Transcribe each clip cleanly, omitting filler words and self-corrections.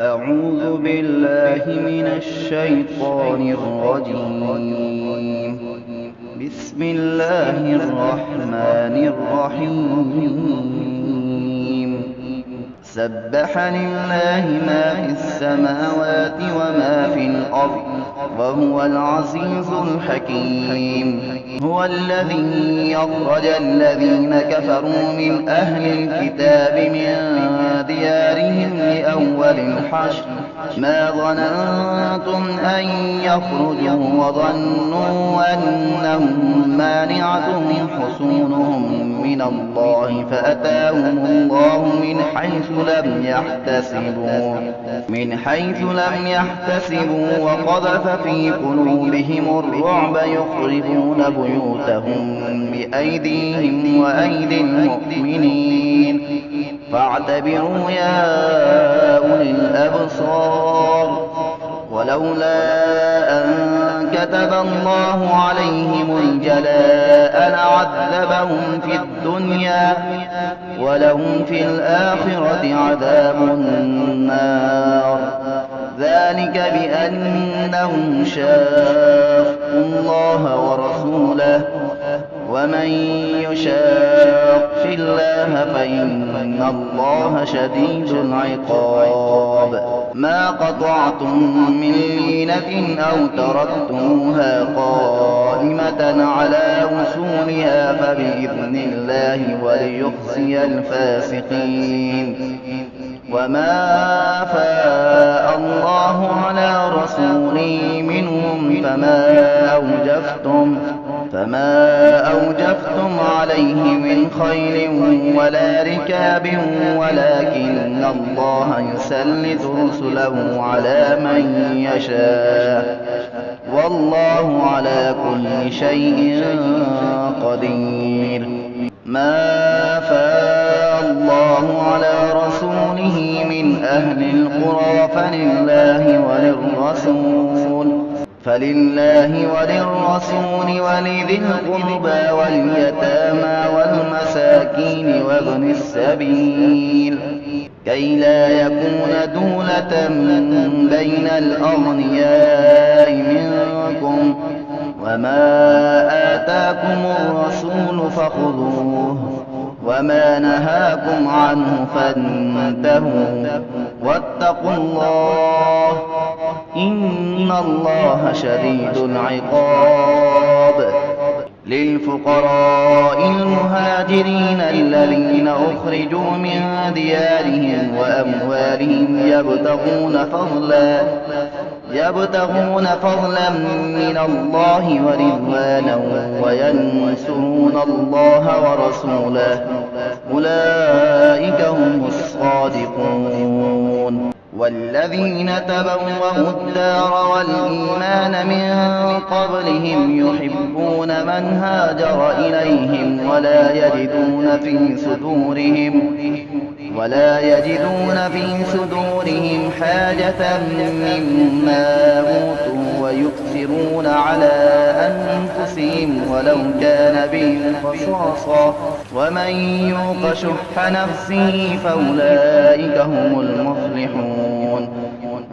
أعوذ بالله من الشيطان الرجيم. بسم الله الرحمن الرحيم. سبح لله ما في السماوات وما في الأرض وهو العزيز الحكيم. هو الذي أخرج الذين كفروا من أهل الكتاب من ديارهم لأول الحشر ما ظننتم أن يخرجوا وظنوا أنهم مانعتهم حصونهم من الله فأتاهم الله من حيث لم يحتسبوا وقذف في قلوبهم الرعب يخربون بيوتهم بأيديهم وأيدي المؤمنين فاعتبروا يا أولي الأبصار. ولولا أن كتب الله عليهم الجلاء لعذبهم في الدنيا ولهم في الآخرة عذاب النار. ذلك بأنهم شاقوا الله ورسوله ومن يشاق الله فإن الله شديد العقاب. ما قطعتم من لينة أو تركتموها قائمة على أصولها فبإذن الله وليخزي الفاسقين. وما أفاء الله على رسوله منهم فما أوجفتم عليه من خيل ولا ركاب ولكن الله يسلط رسله على من يشاء والله على كل شيء قدير. ما أفاء الله على رسوله من أهل القرى فلله وللرسول ولذي القربى واليتامى والمساكين وابن السبيل كي لا يكون دولة بين الأغنياء منكم. وما آتاكم الرسول فخذوه وما نهاكم عنه فانتهوا واتقوا الله إن الله شديد العقاب. للفقراء المهاجرين الذين أخرجوا من ديارهم وأموالهم يبتغون فضلا من الله ورضوانا وينصرون الله ورسوله أولئك هم الصادقون. والذين تبوأوا الدار والإيمان من قبلهم يحبون من هاجر إليهم ولا يجدون في صدورهم حاجة مما أوتوا ويؤثرون على أنفسهم ولو كان بهم خصاصة ومن يوق شح نفسه فأولئك هم المفلحون.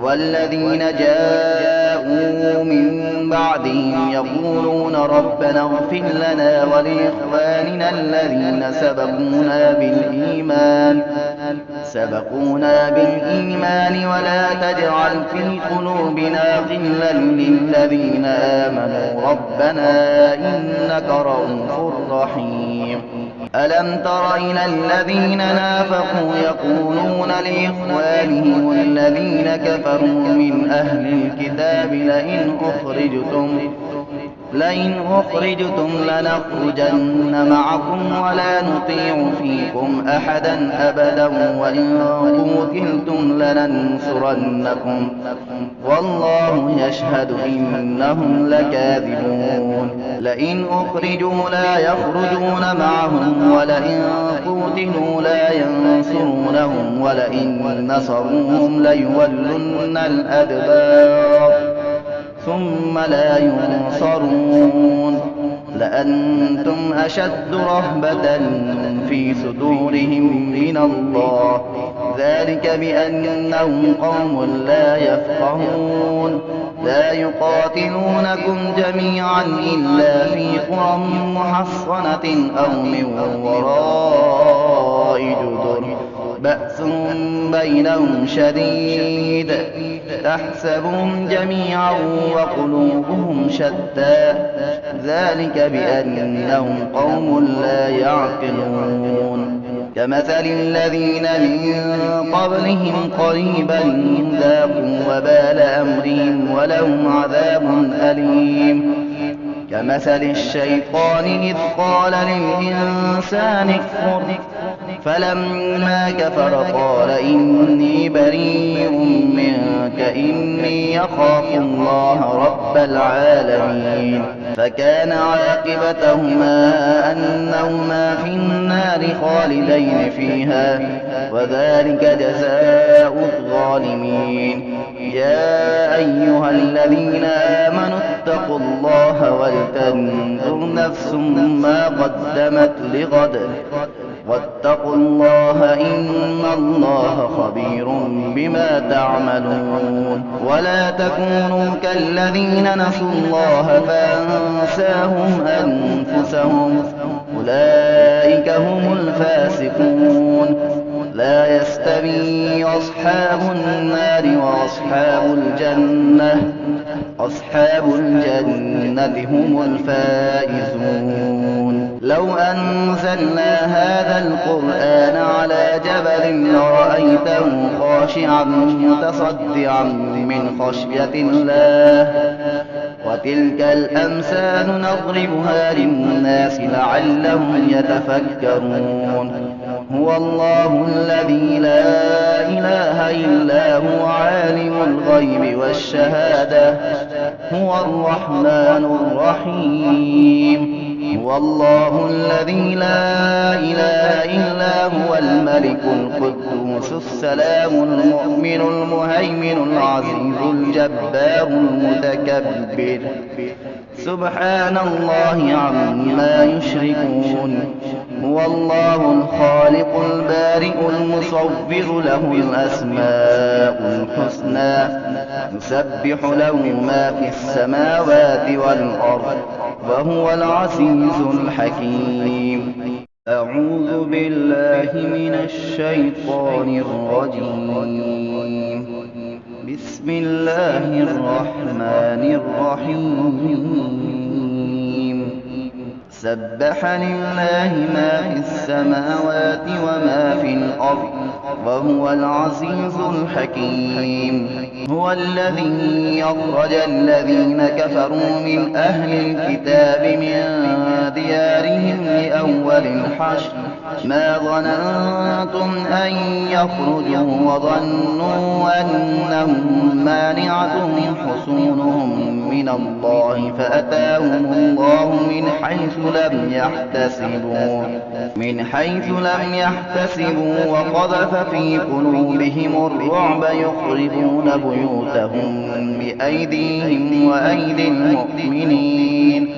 والذين جاءوا من بعدهم يقولون ربنا اغفر لنا ولإخواننا الذين سبقونا بالإيمان ولا تجعل في قلوبنا غلا للذين آمنوا ربنا إنك رءوف رحيم. ألم تر إلى الذين نافقوا يقولون لإخوانهم الذين كفروا من أهل الكتاب لئن أخرجتم لنخرجن معكم ولا نطيع فيكم أحدا أبدا وإن قتلتم لننصرنكم والله يشهد إنهم لكاذبون. لئن أخرجوا لا يخرجون معهم ولئن قتلوا لا ينصرونهم ولئن نصروهم ليولن الأدبار ثم لا ينصرون. لأنتم أشد رهبة في صدورهم من الله ذلك بأنهم قوم لا يفقهون لا يقاتلونكم جميعا إلا في قرى محصنة أو من وراء جدر بأس بينهم شديد تحسبهم جميعا وقلوبهم شتى ذلك بأنهم قوم لا يعقلون كمثل الذين من قبلهم قريبا ذاقوا وبال أمرهم ولهم عذاب أليم كمثل الشيطان إذ قال للإنسان اكفر فلما كفر قال إني بريء منك إني أخاف الله رب العالمين فكان عاقبتهما أنهما في النار خالدين فيها وذلك جزاء الظالمين يا أيها الذين آمنوا اتقوا الله ولتنظر نفس ما قدمت لغد واتقوا الله إن الله خبير بما تعملون ولا تكونوا كالذين نسوا الله فأنساهم أنفسهم أولئك هم الفاسقون لا يستوي أصحاب النار وأصحاب الجنة هم الفائزون لو أنزلنا هذا القرآن على جبل لرأيته خاشعا متصدعا من خشية الله وتلك الأمثال نضربها للناس لعلهم يتفكرون هو الله الذي لا إله إلا هو عالم الغيب والشهادة هو الرحمن الرحيم هو الله الذي لا إله إلا هو الملك القدوس السلام المؤمن المهيمن العزيز الجبار المتكبر سبحان الله عما يشركون هو الله الخالق البارئ المصور له الأسماء الحسنى يسبح له ما في السماوات والأرض وهو العزيز الحكيم أعوذ بالله من الشيطان الرجيم بسم الله الرحمن الرحيم سبح لله ما في السماوات وما في الأرض وهو العزيز الحكيم هو الذي أخرج الذين كفروا من أهل الكتاب من ديارهم لأول الحشر ما ظننتم أن يخرجوا وظنوا أنهم مانعتهم حصونهم من الله فأتاهم الله من حيث لم يحتسبوا وقذف في قلوبهم الرعب يخربون بيوتهم بأيديهم وأيدي المؤمنين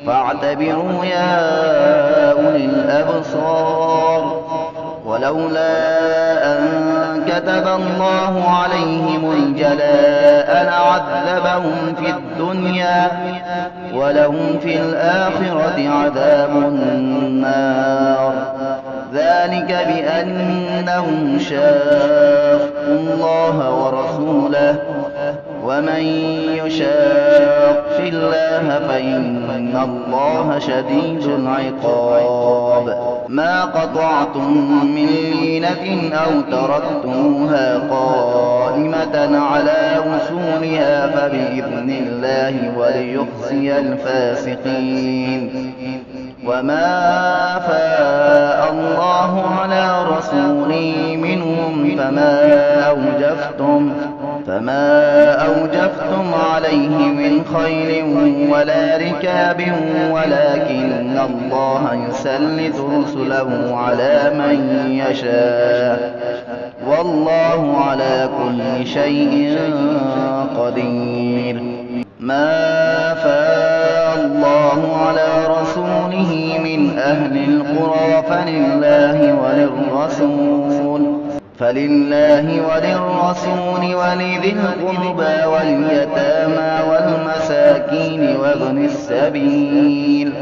فاعتبروا يا أولي الأبصار ولولا أن كتب الله عليهم الجلاء لعذبهم في الدنيا ولهم في الآخرة عذاب النار ذلك بأنهم شاقوا الله ورسوله ومن يشاق الله فإن الله شديد العقاب ما قطعتم من لينة أو تركتموها قائمة على أصولها فبإذن الله وليخزي الفاسقين وما أفاء الله على رسوله منهم فما أوجفتم عليه من خيل ولا ركاب ولكن الله يسلط رسله على من يشاء والله على كل شيء قدير ما أفاء الله على رسوله من أهل القرى فلله وللرسول فلله وللرسول ولذي القربى واليتامى والمساكين وابن السبيل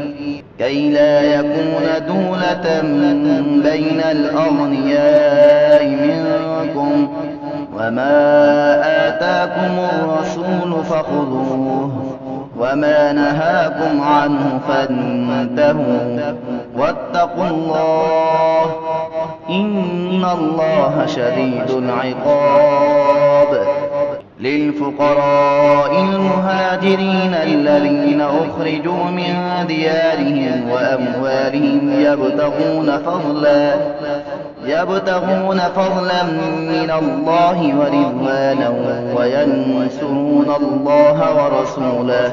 كي لا يكون دولة بين الأغنياء منكم وما آتاكم الرسول فخذوه وما نهاكم عنه فانتهوا واتقوا الله إن الله شديد العقاب. للفقراء المهاجرين الذين أخرجوا من ديارهم وأموالهم يبتغون فضلا من الله ورضوانا وينصرون الله ورسوله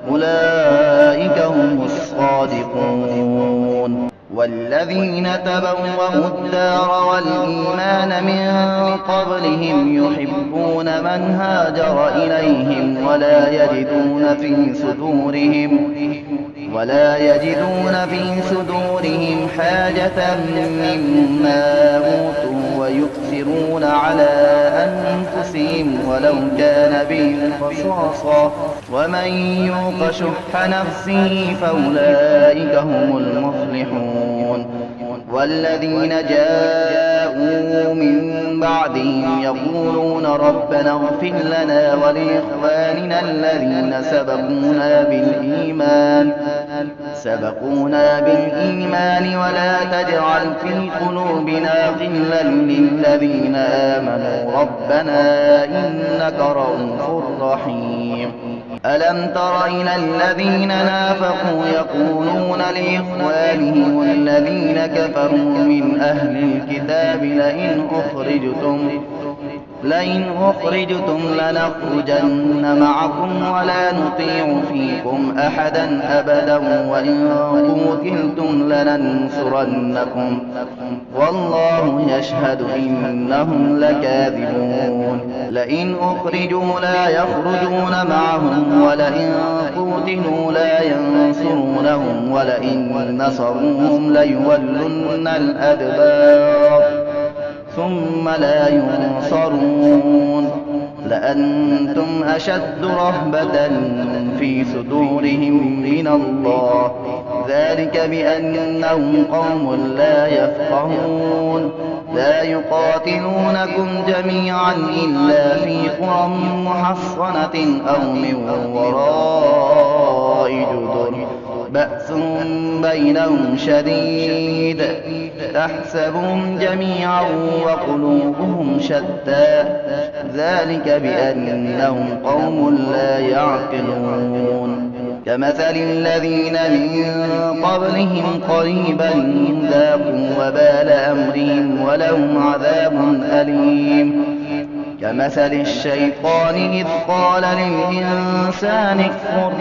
أولئك هم الصادقون. والذين تبوأوا الدار والإيمان من قبلهم يحبون من هاجر إليهم ولا يجدون في صدورهم حاجة مما أوتوا ويؤثرون على أنفسهم ولو كان بهم خصاصة ومن يوق شح نفسه فأولئك هم المفلحون. والذين جاءوا من بعدهم يقولون ربنا اغفر لنا ولإخواننا الذين سبقونا بالإيمان ولا تجعل في قلوبنا غلا للذين آمنوا ربنا إنك رؤوف رحيم. ألم تر إلى الذين نافقوا يقولون لإخوانهم الذين كفروا من أهل الكتاب لئن أخرجتم لنخرجن معكم ولا نطيع فيكم أحدا أبدا وإن قتلتم لننصرنكم والله يشهد إنهم لكاذبون. لئن أخرجوا لا يخرجون معهم ولئن قتلوا لا ينصرونهم ولئن نصروهم ليولن الأدبار ثم لا ينصرون. لأنتم أشد رهبة في صدورهم من الله ذلك بأنهم قوم لا يفقهون. لا يقاتلونكم جميعا إلا في قرى محصنة أو من وراء جدر بأس بينهم شديد تحسبهم جميعا وقلوبهم شتى ذلك بأنهم قوم لا يعقلون. كمثل الذين من قبلهم قريبا ذاقوا وبال أمرهم ولهم عذاب أليم. كمثل الشيطان إذ قال للإنسان اكفر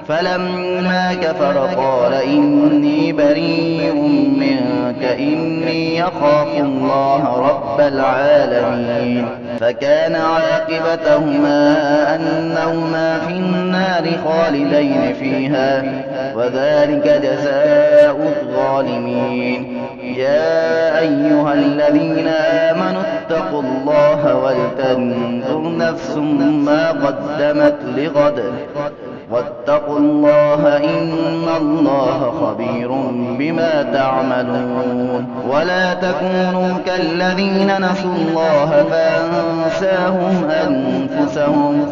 فلما كفر قال إني بريء منك إني أخاف الله رب العالمين. فكان عاقبتهما أنهما في النار خالدين فيها وذلك جزاء الظالمين. يا أيها الذين آمنوا اتقوا الله ولتنظر نفس ما قدمت لغد واتقوا الله إن الله خبير بما تعملون. ولا تكونوا كالذين نسوا الله فأنساهم أنفسهم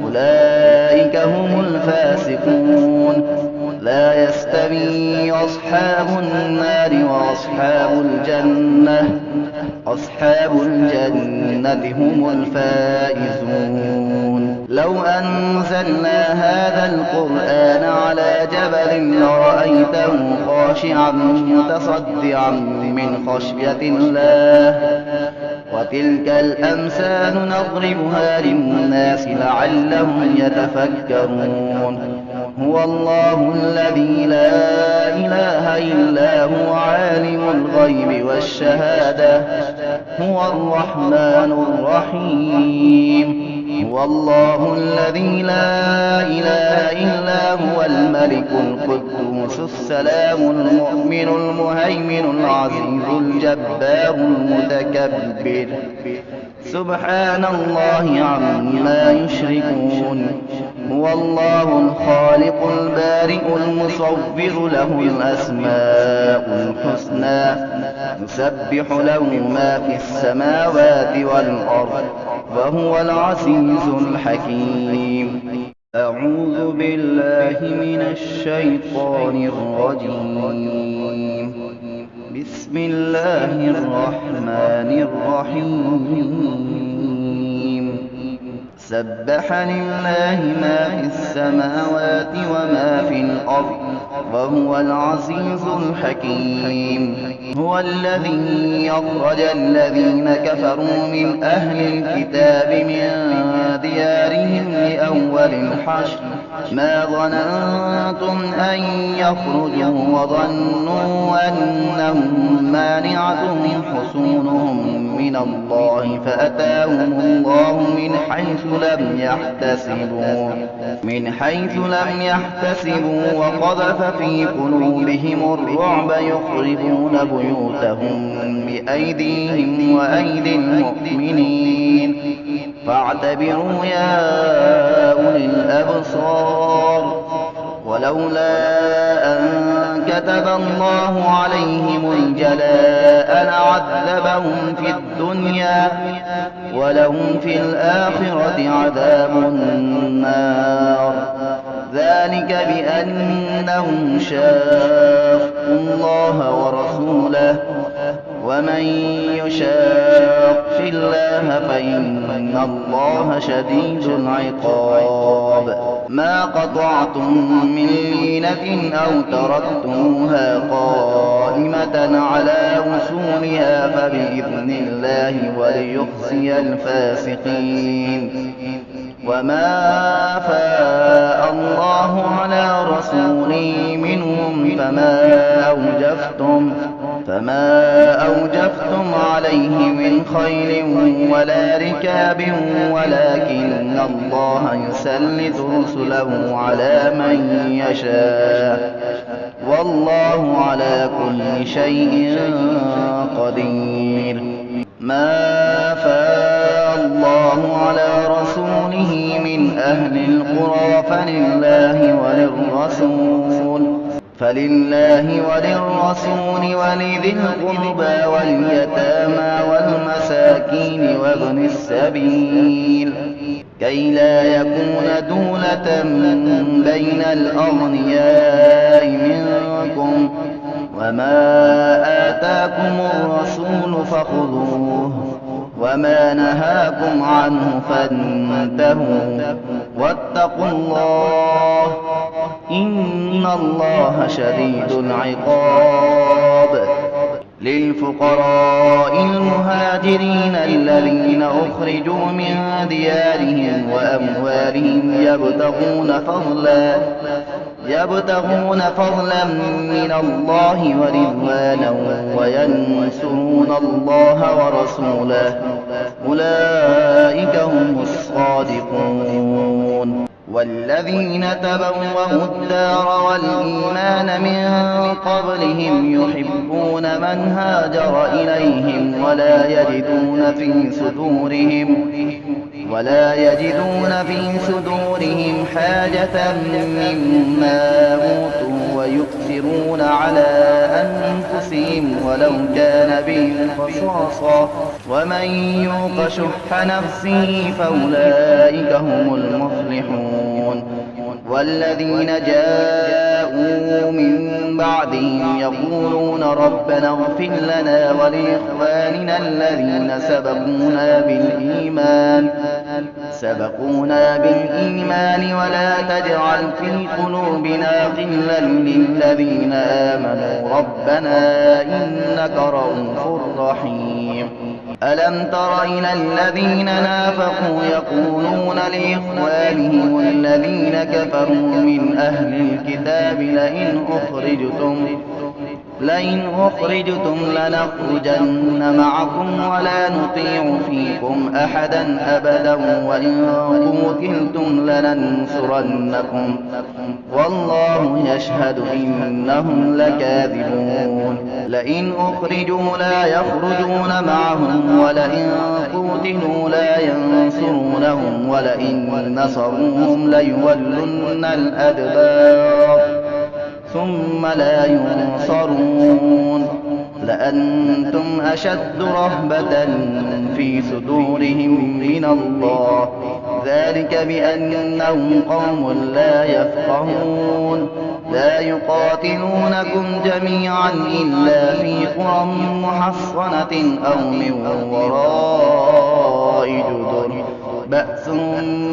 أولئك هم الفاسقون. لا يستوي أصحاب النار أصحاب الجنة هم الفائزون. لو أنزلنا هذا القرآن على جبل لرأيته خاشعا متصدعا من خشية الله وتلك الأمثال نضربها للناس لعلهم يتفكرون. هو الله الذي لا إله إلا هو عالم الغيب والشهادة هو الرحمن الرحيم. هو الله الذي لا إله إلا هو الملك القدوس القدوس السلام المؤمن المهيمن العزيز الجبار المتكبر سبحان الله عما يشركون هو الله الخالق البارئ المصور له الأسماء الحسنى يسبح له ما في السماوات والأرض وهو العزيز الحكيم أعوذ بالله من الشيطان الرجيم بسم الله الرحمن الرحيم سبح لله ما في السماوات وما في الأرض وهو العزيز الحكيم هو الذي أخرج الذين كفروا من أهل الكتاب من ديارهم لأول الحشر ما ظننتم أن يخرجوا وظنوا أنهم مانعتهم حصونهم من الله فأتاهم الله من حيث لم يحتسبوا وقذف في قلوبهم الرعب يخربون بيوتهم بأيديهم وأيدي المؤمنين فاعتبروا يا أولي الأبصار ولولا أن كتب الله عليهم الجلاء لعذبهم في الدنيا ولهم في الآخرة عذاب النار ذلك بأنهم شاقوا الله ورسوله ومن يشاق الله فإن الله شديد العقاب ما قطعتم من لينة أو تركتموها قائمة على أصولها فبإذن الله وليخزي الفاسقين وما أفاء الله على رسوله منهم فما أوجفتم عليه من خيل ولا ركاب ولكن الله يسلط رسله على من يشاء والله على كل شيء قدير ما أفاء الله على رسوله من أهل القرى فلله وللرسول ولذي القربى واليتامى والمساكين وابن السبيل كي لا يكون دولة بين الأغنياء منكم وما آتاكم الرسول فخذوه وما نهاكم عنه فانتهوا واتقوا الله إن الله شديد العقاب للفقراء المهاجرين الذين أخرجوا من ديارهم وأموالهم يبتغون فضلا من الله ورضوانا وينصرون الله ورسوله أولئك هم الصادقون والذين تبوأوا الدار والإيمان من قبلهم يحبون من هاجر إليهم ولا يجدون في صدورهم حاجة مما أوتوا ويؤثرون على أنفسهم ولو كان بهم خصاصة ومن يوق شح نفسه فأولئك هم المفلحون والذين جاءوا من بعدهم يقولون ربنا اغفر لنا ولإخواننا الذين سبقونا بالإيمان ولا تجعل في قلوبنا غلا للذين آمنوا ربنا إنك رؤوف رحيم ألم تر إلى الذين نافقوا يقولون لإخوانهم والذين كفروا من أهل الكتاب لئن أخرجتم لنخرجن معكم ولا نطيع فيكم أحدا أبدا وإن قتلتم لننصرنكم والله يشهد إنهم لكاذبون لئن أخرجوا لا يخرجون معهم ولئن قتلوا لا ينصرونهم ولئن نصروهم ليولن الأدبار ثم لا ينصرون لأنتم أشد رهبة في صدورهم من الله ذلك بأنهم قوم لا يفقهون لا يقاتلونكم جميعا إلا في قرى محصنة أو من وراء جدر بأس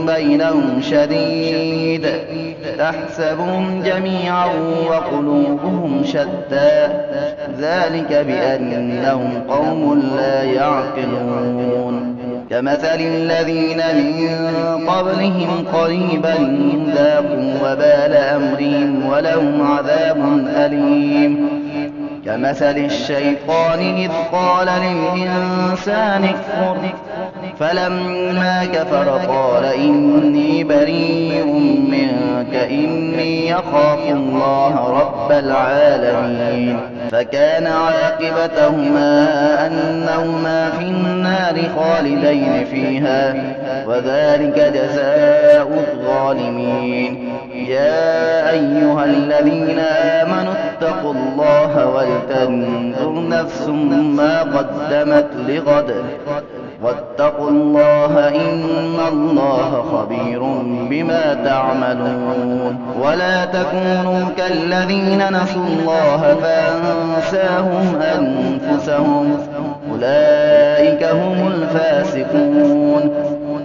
بينهم شديد تحسبهم جميعا وقلوبهم شتى ذلك بأنهم قوم لا يعقلون كمثل الذين من قبلهم قريبا ذاقوا وبال أمرهم ولهم عذاب أليم كمثل الشيطان إذ قال للإنسان اكفر فلما كفر قال إني بريء منك إني أخاف الله رب العالمين فكان عاقبتهما أنهما في النار خالدين فيها وذلك جزاء الظالمين يا أيها الذين آمنوا اتقوا الله ولتنظر نفس ما قدمت لغد واتقوا الله إن الله خبير بما تعملون ولا تكونوا كالذين نسوا الله فأنساهم أنفسهم أولئك هم الفاسقون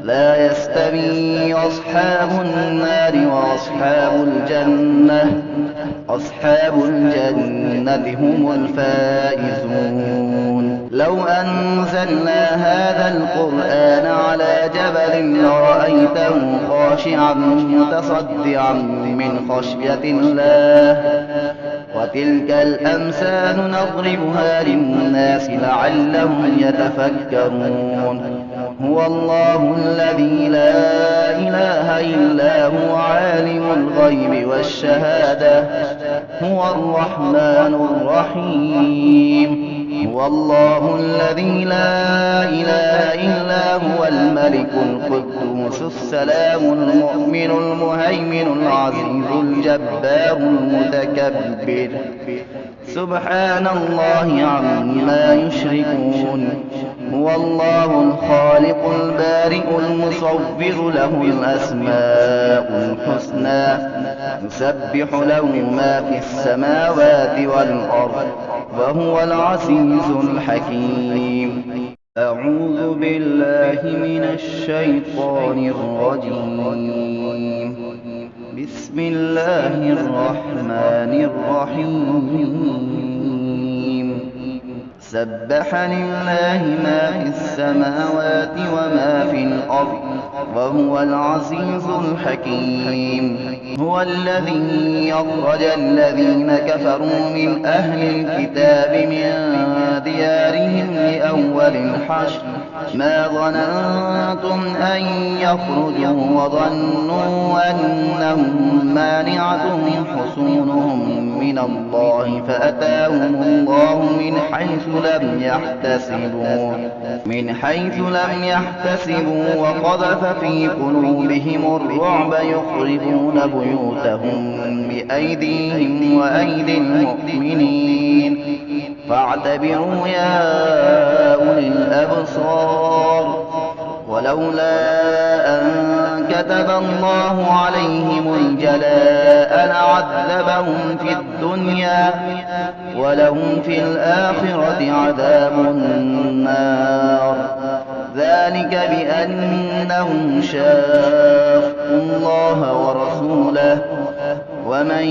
لا يستوي أصحاب النار وأصحاب الجنة هم الفائزون لو أنزلنا هذا القرآن على جبل لرأيته خاشعا متصدعا من خشية الله وتلك الأمثال نضربها للناس لعلهم يتفكرون هو الله الذي لا إله إلا هو عالم الغيب والشهادة هو الرحمن الرحيم هو الله الذي لا إله إلا هو الملك القدوس السلام المؤمن المهيمن العزيز الجبار المتكبر سبحان الله عما يشركون هو الله الخالق البارئ المصور له الأسماء الحسنى يسبح له ما في السماوات والأرض وهو العزيز الحكيم أعوذ بالله من الشيطان الرجيم بسم الله الرحمن الرحيم سبح لله ما في السماوات وما في الأرض وهو العزيز الحكيم هو الذي أخرج الذين كفروا من أهل الكتاب من ديارهم لأول الحشر ما ظننتم أن يخرجوا وظنوا أنهم مانعتهم حصونهم من الله فأتاهم الله من حيث لم يحتسبوا وقذف في قلوبهم الرعب يخربون بيوتهم بأيديهم وأيدي المؤمنين فاعتبروا يا أولي الأبصار ولولا أن كتب الله عليهم الجلاء لعذبهم في الدنيا ولهم في الآخرة عذاب النار ذلك بأنهم شاقوا الله ورسوله ومن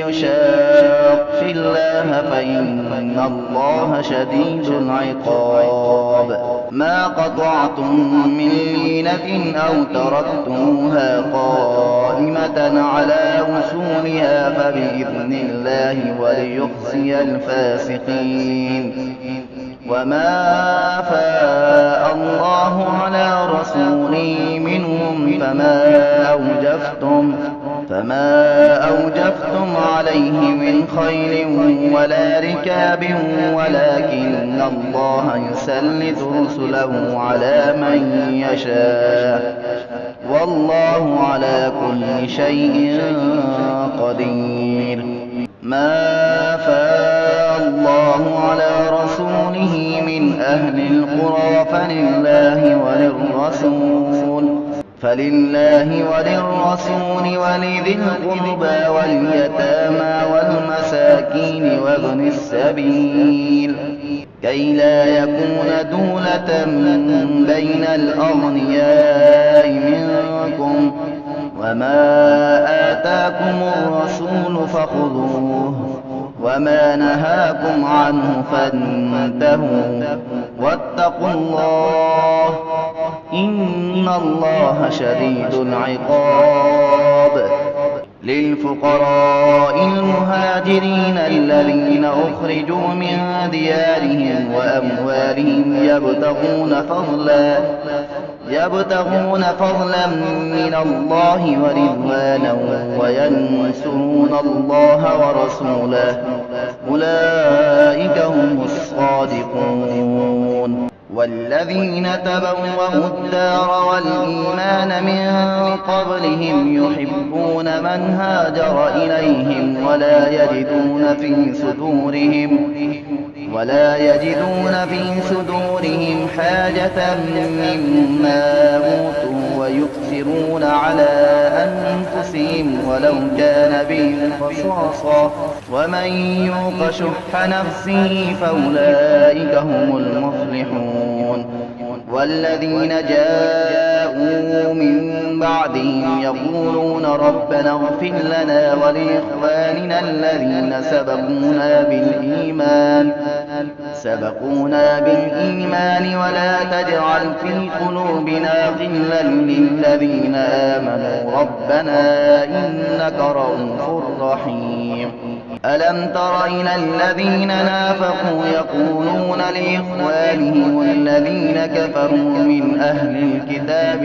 يشاق الله فإن الله شديد العقاب ما قطعتم من لينة أو تركتموها قائمة على أصولها فبإذن الله وليخزي الفاسقين. وما أفاء الله على رسوله منهم فما أوجفتم عليه من خيل ولا ركاب ولكن الله يسلط رسله على من يشاء والله على كل شيء قدير. ما أفاء الله على رسوله من أهل القرى فلله وللرسول ولذي القربى واليتامى والمساكين وابن السبيل كي لا يكون دولة بين الأغنياء منكم. وما آتاكم الرسول فخذوه وما نهاكم عنه فانتهوا واتقوا الله إن الله شديد العقاب. للفقراء المهاجرين الذين أخرجوا من ديارهم وأموالهم يبتغون فضلا من الله ورضوانا وينصرون الله ورسوله أولئك هم الصادقون. والذين تبوأوا الدار والإيمان من قبلهم يحبون من هاجر إليهم ولا يجدون في صدورهم حاجة مما أوتوا ويؤثرون على أنفسهم ولو كان بهم خصاصة ومن يوق شح نفسه فأولئك هم المفلحون. والذين جاءوا من بعدهم يقولون ربنا اغفر لنا ولإخواننا الذين سبقونا بالإيمان ولا تجعل في قلوبنا غلا للذين آمنوا ربنا إنك رؤوف رحيم. ألم تر إلى الذين نافقوا يقولون لإخوانهم الذين كفروا من أهل الكتاب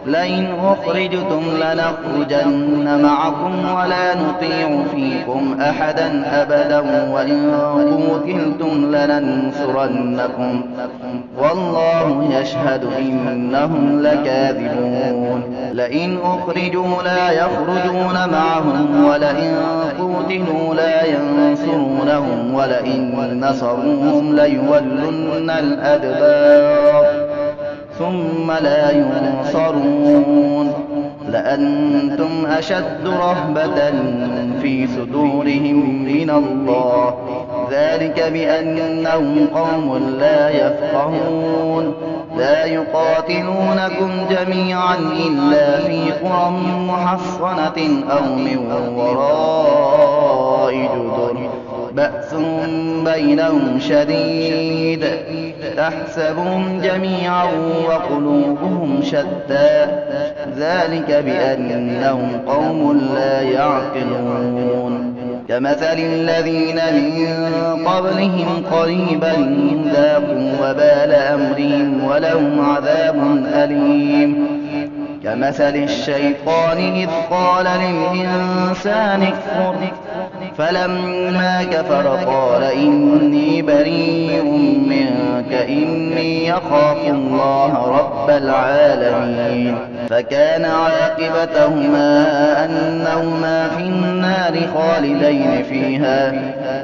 لئن أخرجتم لنخرجن معكم ولا نطيع فيكم أحدا أبدا وإن قتلتم لننصرنكم والله يشهد إنهم لكاذبون. لئن أخرجوا لا يخرجون معهم ولئن قتلوا لا ينصرونهم ولئن نصروهم ليولن الأدبار ثم لا ينصرون. لأنتم أشد رهبة في صدورهم من الله ذلك بأنهم قوم لا يفقهون. لا يقاتلونكم جميعا إلا في قرى محصنة أو من وراء جدر بأس بينهم شديد تحسبهم جميعا وقلوبهم شتى ذلك بأنهم قوم لا يعقلون. كمثل الذين من قبلهم قريبا ذاقوا وبال أمرهم ولهم عذاب أليم. كمثل الشيطان إذ قال للإنسان اكفر فلما كفر قال إني بريء منك إني أخاف الله رب العالمين. فكان عاقبتهما أنهما في النار خالدين فيها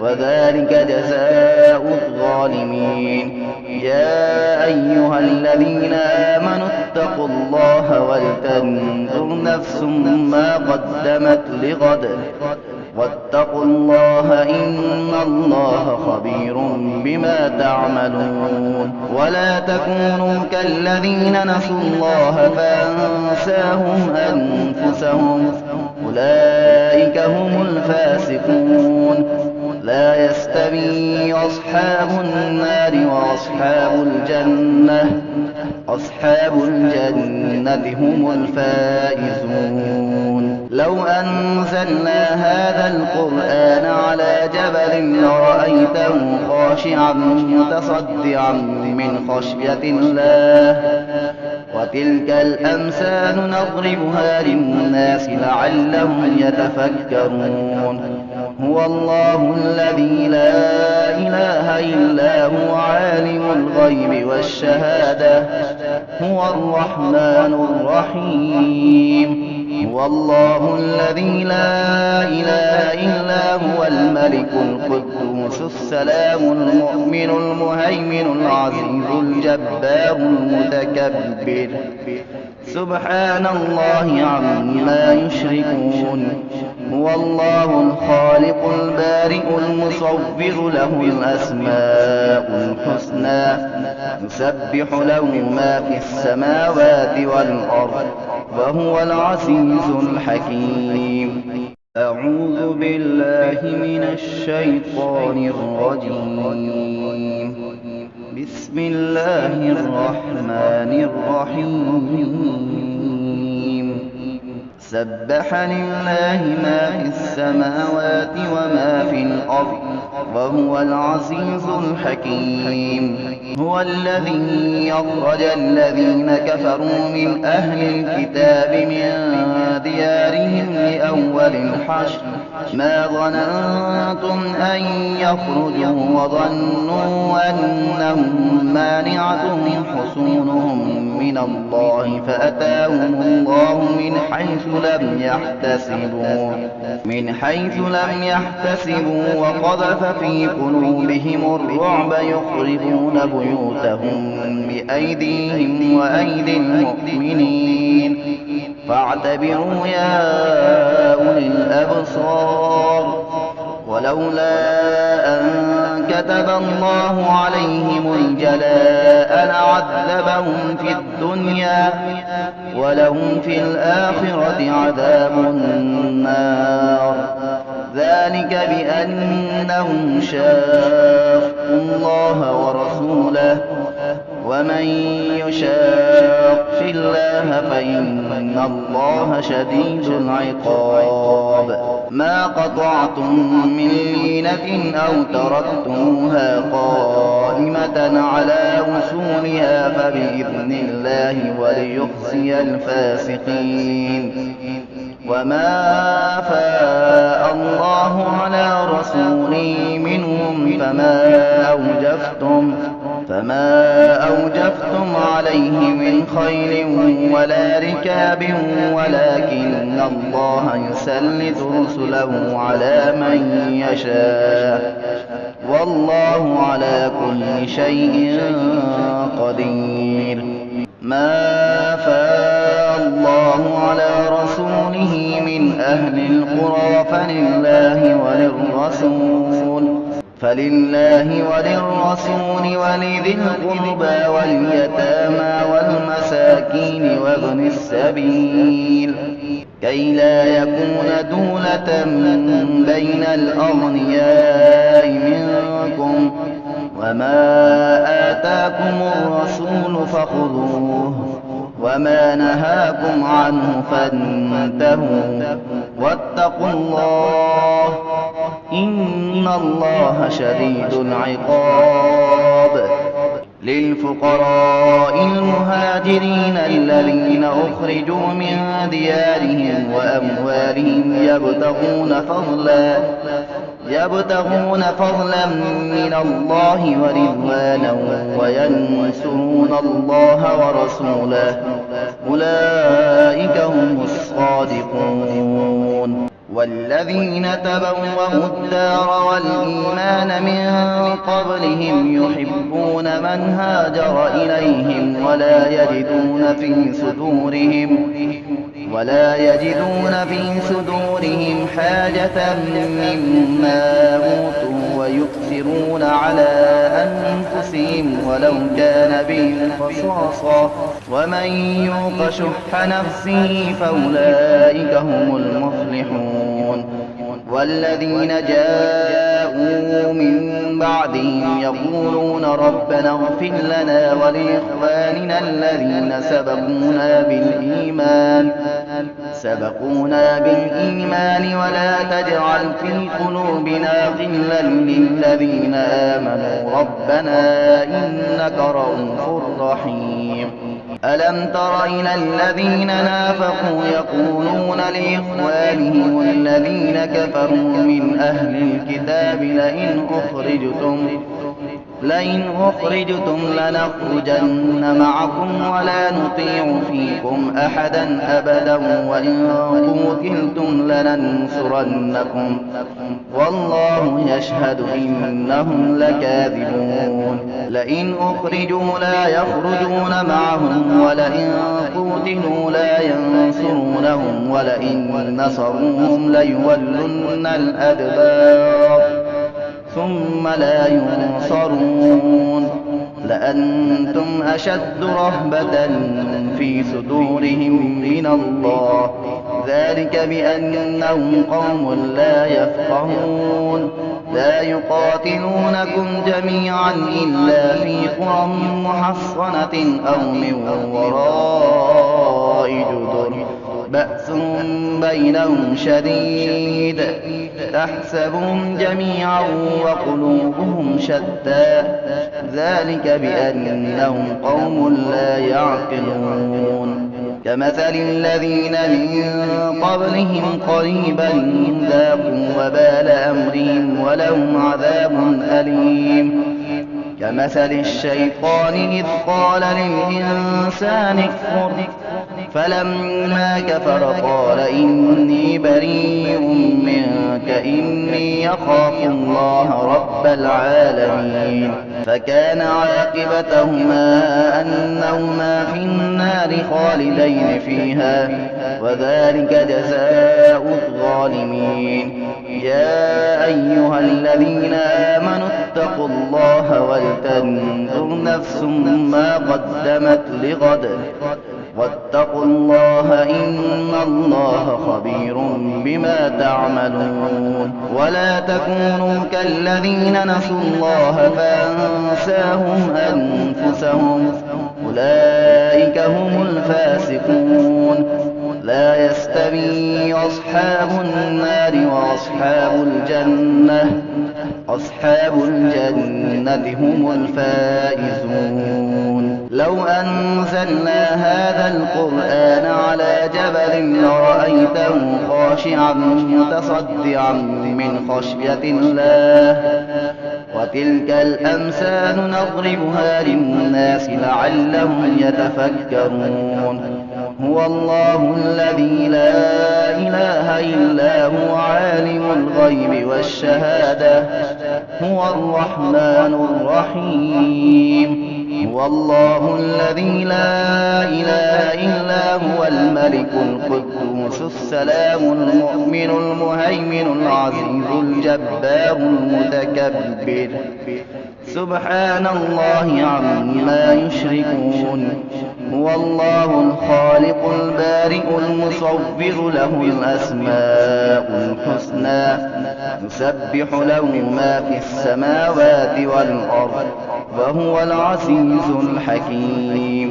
وذلك جزاء الظالمين. يا أيها الذين آمنوا اتقوا الله ولتنظر نفس ما قدمت لغد واتقوا الله إن الله خبير بما تعملون. ولا تكونوا كالذين نسوا الله فأنساهم أنفسهم أولئك هم الفاسقون. لا يستوي أصحاب النار وأصحاب الجنة، أصحاب الجنة هم الفائزون. لو أنزلنا هذا القرآن على جبل لرأيته خاشعا متصدعا من خشية الله. وتلك الأمثال نضربها للناس لعلهم يتفكرون. هو الله الذي لا إله إلا هو عالم الغيب والشهادة، هو الرحمن الرحيم. هو الله الذي لا إله إلا هو الملك القدوس السلام المؤمن المهيمن العزيز الجبار المتكبر. سبحان الله عما يشركون. هو الله الخالق البارئ المصور له الأسماء الحسنى، يسبح له ما في السماوات والأرض وهو العزيز الحكيم. أعوذ بالله من الشيطان الرجيم. بسم الله الرحمن الرحيم. سبح لله ما في السماوات وما في الأرض وهو العزيز الحكيم. هو الذي أخرج الذين كفروا من أهل الكتاب من ديارهم لأول الحشر ما ظننتم أن يخرجوا وظنوا أنهم مانعتهم حصونهم من الله فأتاهم الله من حيث لم يحتسبوا وقذف في قلوبهم الرعب يخربون بيوتهم بأيديهم وأيدي المؤمنين فاعتبروا يا أولي الأبصار. ولولا أن كتب الله عليهم الجلاء لعذبهم في الدنيا ولهم في الآخرة عذاب النار. ذلك بأنهم شاقوا الله ورسوله ومن يشاق الله فإن الله شديد العقاب. ما قطعتم من لينة أو تركتموها قائمة على أصولها فبإذن الله وليخزي الفاسقين. وما أفاء الله على رسوله منهم فما أوجفتم عليه من خيل ولا ركاب ولكن الله يسلط رسله على من يشاء والله على كل شيء قدير. ما أفاء الله على رسوله من أهل القرى فلله وللرسول ولذي القربى واليتامى والمساكين وابن السبيل كي لا يكون دولة بين الأغنياء منكم. وما آتاكم الرسول فخذوه وما نهاكم عنه فانتهوا واتقوا الله إن الله شديد العقاب. للفقراء المهاجرين الذين أخرجوا من ديارهم وأموالهم يبتغون فضلا من الله ورضوانا وينصرون الله ورسوله أولئك هم الصادقون. والذين تبوأوا الدار والإيمان من قبلهم يحبون من هاجر إليهم ولا يجدون في صدورهم حاجة مما أوتوا ويؤثرون على أنفسهم ولو كان بهم خصاصة ومن يوق شح نفسه فأولئك هم المفلحون. والذين جاءوا من بعدهم يقولون ربنا اغفر لنا ولإخواننا الذين سبقونا بالإيمان ولا تجعل في قلوبنا غلا للذين آمنوا ربنا إنك رءوف رحيم. ألم تر إلى الذين نافقوا يقولون لإخوانهم الذين كفروا من أهل الكتاب لئن أخرجتم لنخرجن معكم ولا نطيع فيكم أحدا أبدا وإن قتلتم لننصرنكم والله يشهد إنهم لكاذبون. لئن أخرجوا لا يخرجون معهم ولئن قتلوا لا ينصرونهم ولئن نصروهم ليولن الأدبار ثم لا ينصرون. لأنتم أشد رهبة في صدورهم من الله ذلك بأنهم قوم لا يفقهون. لا يقاتلونكم جميعا إلا في قرى محصنة أو من وراء جدر بأس بينهم شديد تحسبهم جميعا وقلوبهم شتى ذلك بأنهم قوم لا يعقلون. كمثل الذين من قبلهم قريبا ذاقوا وبال أمرهم ولهم عذاب أليم. كمثل الشيطان إذ قال للإنسان اكفر فلما كفر قال إني بريء منك إني أخاف الله رب العالمين. فكان عاقبتهما أنهما في النار خالدين فيها وذلك جزاء الظالمين. يا أيها الذين آمنوا اتقوا الله ولتنظر نفس ما قدمت لغد واتقوا الله إن الله خبير بما تعملون. ولا تكونوا كالذين نسوا الله فأنساهم أنفسهم أولئك هم الفاسقون. لا يستوي أصحاب النار أصحاب الجنة هم الفائزون. لو أنزلنا هذا القرآن على جبل لرأيته خاشعا متصدعا من خشية الله وتلك الأمثال نضربها للناس لعلهم يتفكرون. هو الله الذي لا إله إلا هو عالم الغيب والشهادة هو الرحمن الرحيم. هو الله الذي لا إله إلا هو الملك القدوس السلام المؤمن المهيمن العزيز الجبار المتكبر سبحان الله عما يشركون. هو الله الخالق البارئ المصور له الأسماء الحسنى يسبح له ما في السماوات والأرض وهو العزيز الحكيم.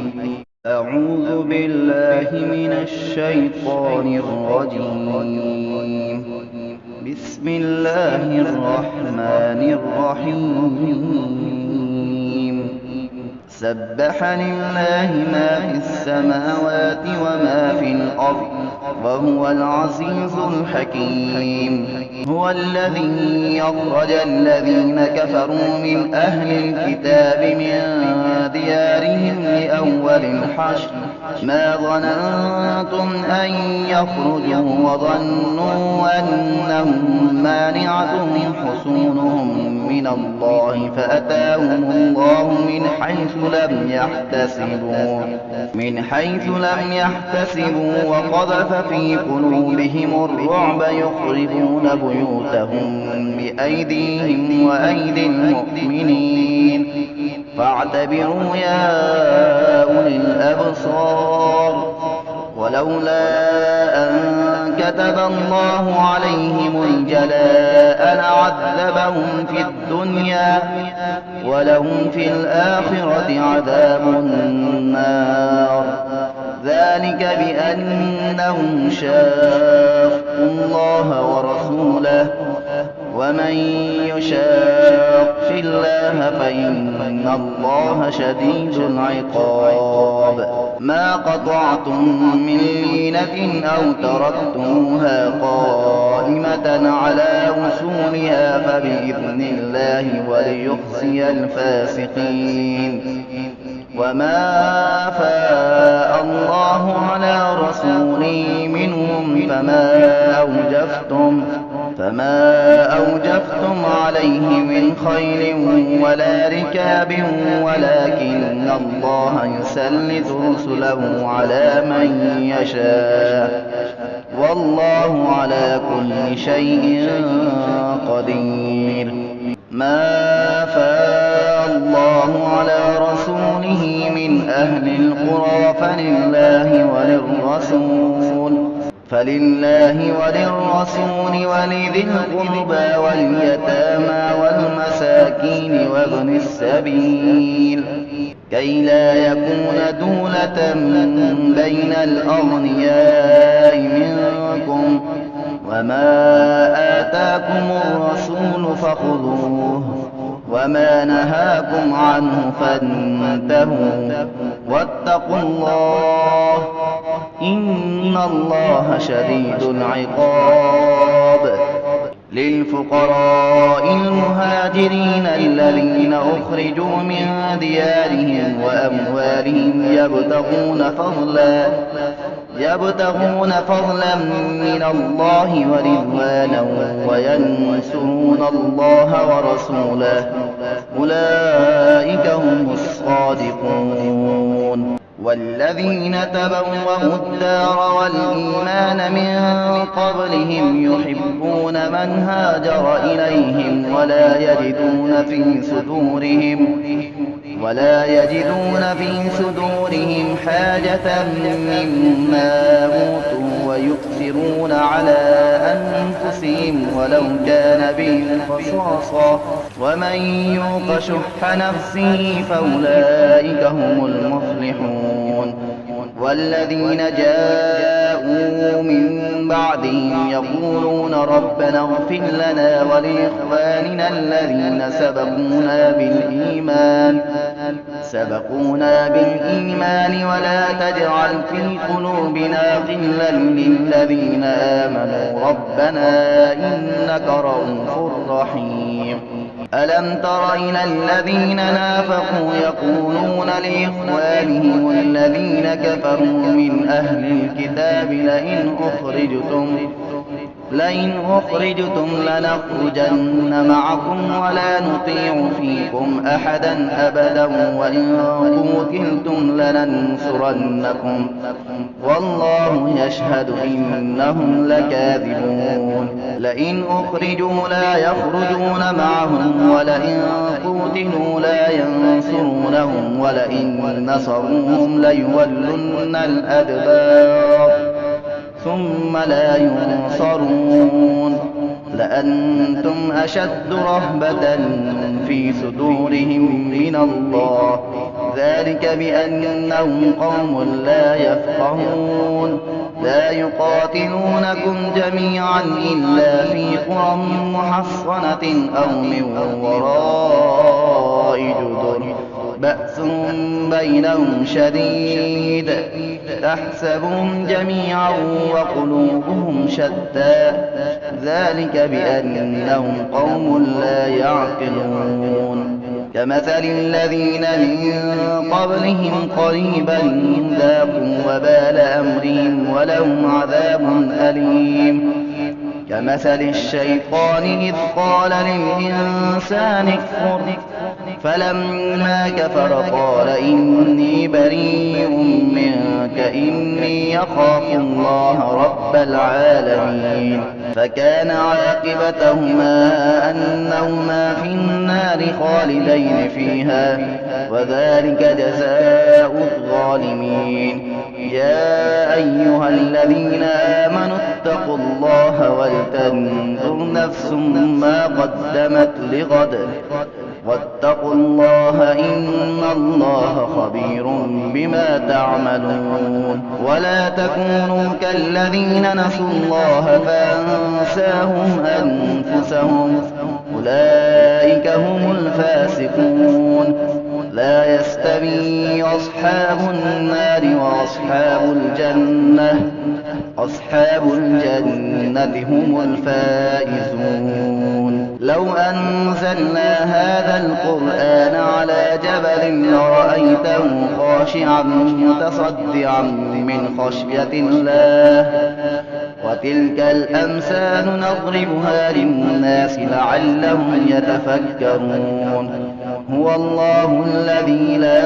أعوذ بالله من الشيطان الرجيم. بسم الله الرحمن الرحيم. سبح لله ما في السماوات وما في الأرض وهو العزيز الحكيم. هو الذي أخرج الذين كفروا من أهل الكتاب من ديارهم لأول الحشر ما ظننتم أن يخرجوا وظنوا أنهم مانعتهم حصونهم من الله فأتاهم الله من حيث لم يحتسبوا وقذف في قلوبهم الرعب يخربون بيوتهم بأيديهم وأيدي المؤمنين فاعتبروا يا أولي الأبصار. ولولا أن كتب الله عليهم الجلاء لعذبهم في الدنيا ولهم في الآخرة عذاب النار ذلك بأنهم شاقوا الله ورسوله ومن يشاق الله فإن الله شديد العقاب ما قطعتم من لينة أو تركتموها قائمة على أصولها فبإذن الله وليخزي الفاسقين وما أفاء الله على رسوله منهم فما أوجفتم عليه من خيل ولا ركاب ولكن الله يسلط رسله على من يشاء والله على كل شيء قدير ما أفاء الله على رسوله من أهل القرى فلله وللرسول ولذي القربى واليتامى والمساكين وابن السبيل كي لا يكون دولة بين الأغنياء منكم وما آتاكم الرسول فخذوه وما نهاكم عنه فانتهوا واتقوا الله إن الله شديد العقاب للفقراء المهاجرين الذين أخرجوا من ديارهم وأموالهم يبتغون فضلا من الله ورضوانا وينصرون الله ورسوله أولئك هم الصادقون والذين تبوأوا الدار والإيمان من قبلهم يحبون من هاجر إليهم ولا يجدون في صدورهم حاجة مما أوتوا ويؤثرون على أنفسهم ولو كان بهم خصاصة ومن يوق شح نفسه فأولئك هم المفلحون والذين جاءوا من بعدهم يقولون ربنا اغفر لنا ولإخواننا الذين سبقونا بالإيمان ولا تجعل في قلوبنا غلا للذين آمنوا ربنا إنك رؤوف رحيم ألم تر إلى الذين نافقوا يقولون لإخوانهم الذين كفروا من أهل الكتاب لئن أخرجتم لنخرجن معكم ولا نطيع فيكم أحدا أبدا وإن قتلتم لننصرنكم والله يشهد إنهم لكاذبون لئن أخرجوا لا يخرجون معهم ولئن قتلوا لا ينصرونهم ولئن نصروهم ليولن الأدبار ثم لا ينصرون لأنتم أشد رهبة في صدورهم من الله ذلك بأنهم قوم لا يفقهون لا يقاتلونكم جميعا إلا في قرى محصنة أو من وراء جدر بأس بينهم شديد تحسبهم جميعا وقلوبهم شتى ذلك بأنهم قوم لا يعقلون كمثل الذين من قبلهم قريبا ذاقوا وبال أمرهم ولهم عذاب أليم كمثل الشيطان إذ قال للإنسان اكفر فلما كفر قال إني بريء منك إني أخاف الله رب العالمين فكان عاقبتهما أنهما في النار خالدين فيها، وذلك جزاء الظالمين. يا أيها الذين آمنوا اتقوا الله ولتنظر نفس ما قدمت لغد، واتقوا الله إن الله خبير بما تعملون. ولا تكونوا كالذين نسوا الله فأنساهم أنفسهم، أولئك هم الفاسقون. لا يستوي أصحاب النار وأصحاب الجنة، أصحاب الجنة هم الفائزون. لو أنزلنا هذا القرآن على جبل لرأيته خاشعا متصدعا من خشية الله، وتلك الأمثال نضربها للناس لعلهم يتفكرون. هو الله الذي لا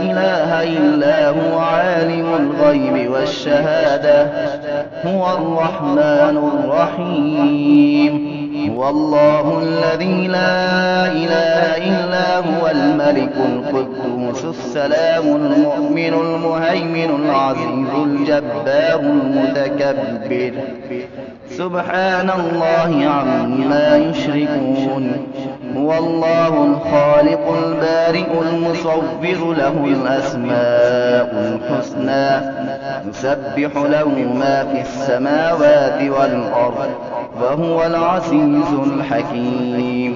إله إلا هو عالم الغيب والشهادة، هو الرحمن الرحيم. هو الله الذي لا إله إلا هو الملك القدوس السلام المؤمن المهيمن العزيز الجبار المتكبر، سبحان الله عما يشركون. هو الله الخالق البارئ المصور، له الأسماء الحسنى، يسبح له ما في السماوات والأرض، وهو العزيز الحكيم.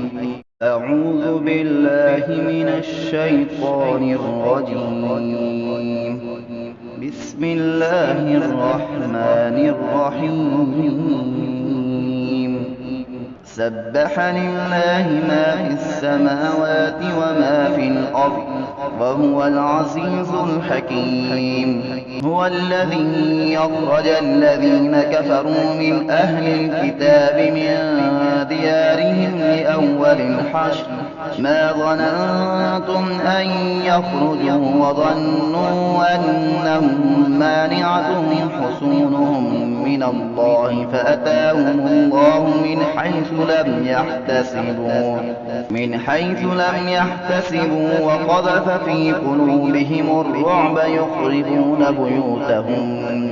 أعوذ بالله من الشيطان الرجيم. بسم الله الرحمن الرحيم. سبح لله ما في السماوات وما في الأرض، وهو العزيز الحكيم. هو الذي أخرج الذين كفروا من أهل الكتاب من ديارهم لأول الحشر، ما ظننتم أن يخرجوا وظنوا أنهم مانعتهم حصونهم من الله، فأتاهم الله من حيث لم يحتسبوا وقذف في قلوبهم الرعب، يخربون بيوتهم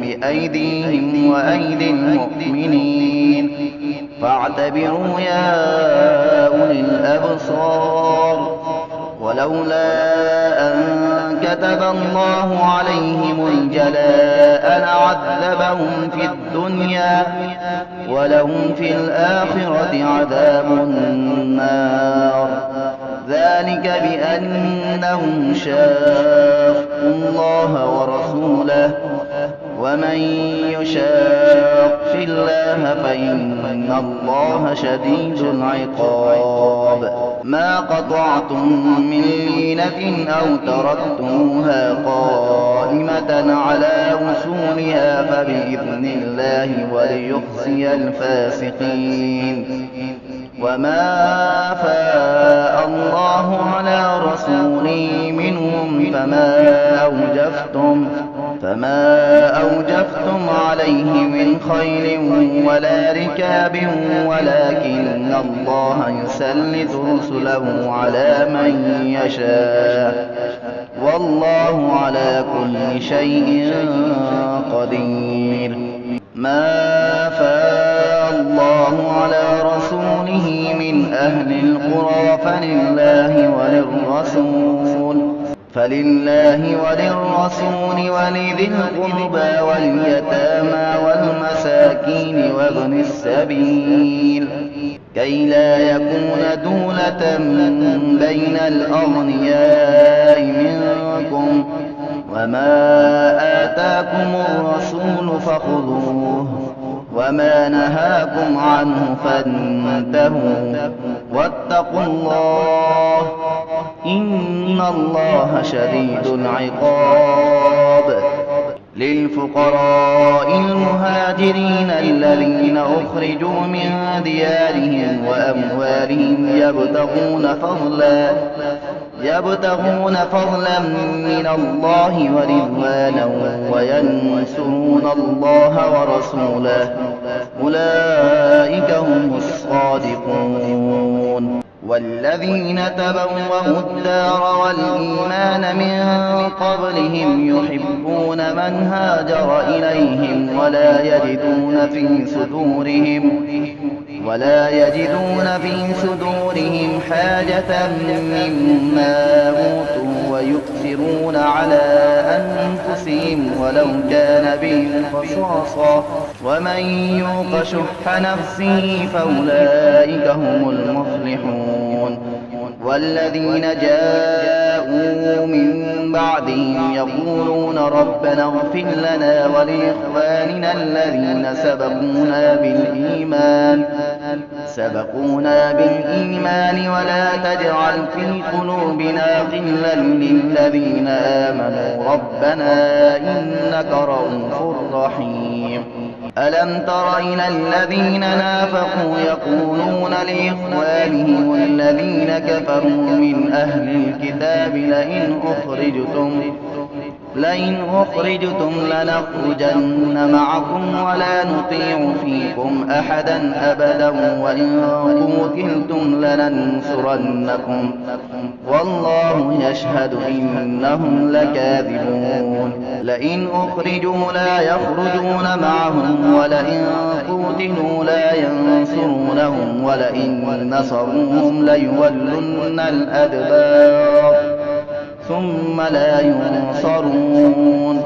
بأيديهم وأيدي المؤمنين، فاعتبروا يا أولي الأبصار. ولولا أن كتب الله عليهم الجلاء لعذبهم في الدنيا، ولهم في الآخرة عذاب النار، ذلك بأنهم شاقوا الله ورسوله، ومن يشاق الله فإن الله شديد العقاب. ما قطعتم من لينة أو تركتموها قائمة على أصولها فبإذن الله وليخزي الفاسقين. وما أفاء الله على رسوله منهم فما أوجفتم عليه من خيل ولا ركاب، ولكن الله يسلط رسله على من يشاء، والله على كل شيء قدير. ما أفاء الله على رسوله من أهل القرى فلله وللرسول ولذي القربى واليتامى والمساكين وابن السبيل، كي لا يكون دولة بين الأغنياء منكم، وما آتاكم الرسول فخذوه، وما نهاكم عنه فانتهوا، واتقوا الله إن الله شديد العقاب. للفقراء المهاجرين الذين أخرجوا من ديارهم وأموالهم يبتغون فضلا من الله ورضوانا وينصرون يحبون الله ورسوله أولئك هم الصادقون. والذين تبوأوا الدار والإيمان من قبلهم يحبون من هاجر إليهم ولا يجدون في صدورهم حاجة مما أوتوا ويؤثرون على أنفسهم ولو كان بهم خصاصة ومن يوق شح نفسه فأولئك هم المفلحون. والذين جاءوا من بعدهم يقولون ربنا اغفر لنا ولإخواننا الذين سبقونا بالإيمان ولا تجعل في قلوبنا غلا للذين آمنوا ربنا إنك رءوف رحيم. ألم تر إلى الذين نافقوا يقولون لإخوانهم الذين كفروا من أهل الكتاب لئن أخرجتم لنخرجن معكم ولا نطيع فيكم أحدا أبدا وإن قتلتم لننصرنكم والله يشهد إنهم لكاذبون. لئن أخرجوا لا يخرجون معهم ولئن قتلوا لا ينصرونهم ولئن نصروهم ليولن الأدبار ثم لا ينصرون.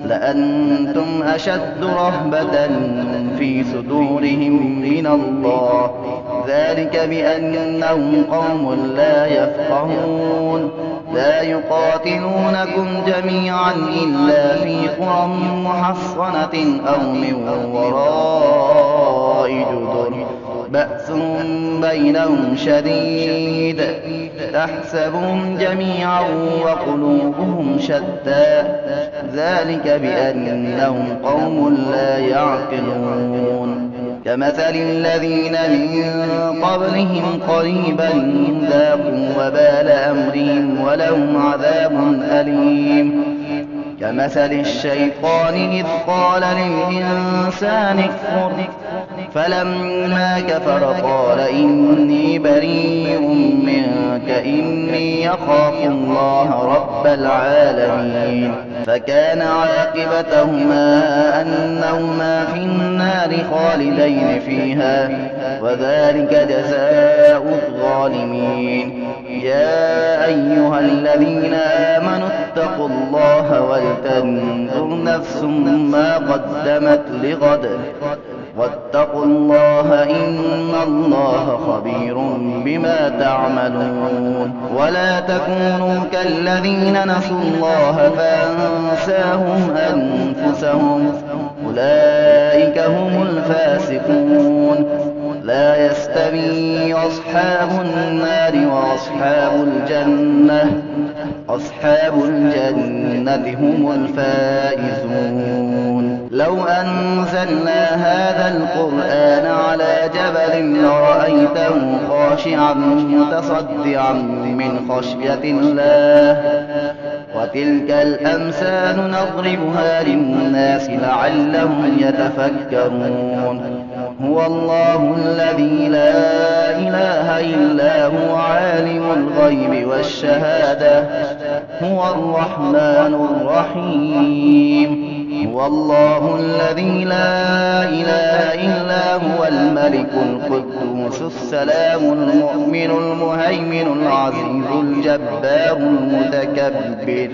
لأنتم أشد رهبة في صدورهم من الله ذلك بأنهم قوم لا يفقهون. لا يقاتلونكم جميعا إلا في قرى محصنة أو من وراء جدر بأس بينهم شديد تحسبهم جميعا وقلوبهم شتى ذلك بأنهم قوم لا يعقلون. كمثل الذين من قبلهم قريبا ذاقوا وبال أمرهم ولهم عذاب أليم. كمثل الشيطان إذ قال للإنسان اكفر فلما كفر قال إني بريء منك إني أخاف الله رب العالمين. فكان عاقبتهما أنهما في النار خالدين فيها وذلك جزاء الظالمين. يا أيها الذين آمنوا اتقوا الله ولتنظر نفس ما قدمت لغد واتقوا الله إن الله خبير بما تعملون. ولا تكونوا كالذين نسوا الله فأنساهم أنفسهم أولئك هم الفاسقون. لا يستوي أصحاب النار وأصحاب الجنة هم الفائزون. لو أنزلنا هذا القرآن على جبل لرأيته خاشعا متصدعا من خشية الله وتلك الأمثال نضربها للناس لعلهم يتفكرون. هو الله الذي لا إله إلا هو عالم الغيب والشهادة هو الرحمن الرحيم. هو الله الذي لا إله إلا هو الملك القدوس السلام المؤمن المهيمن العزيز الجبار المتكبر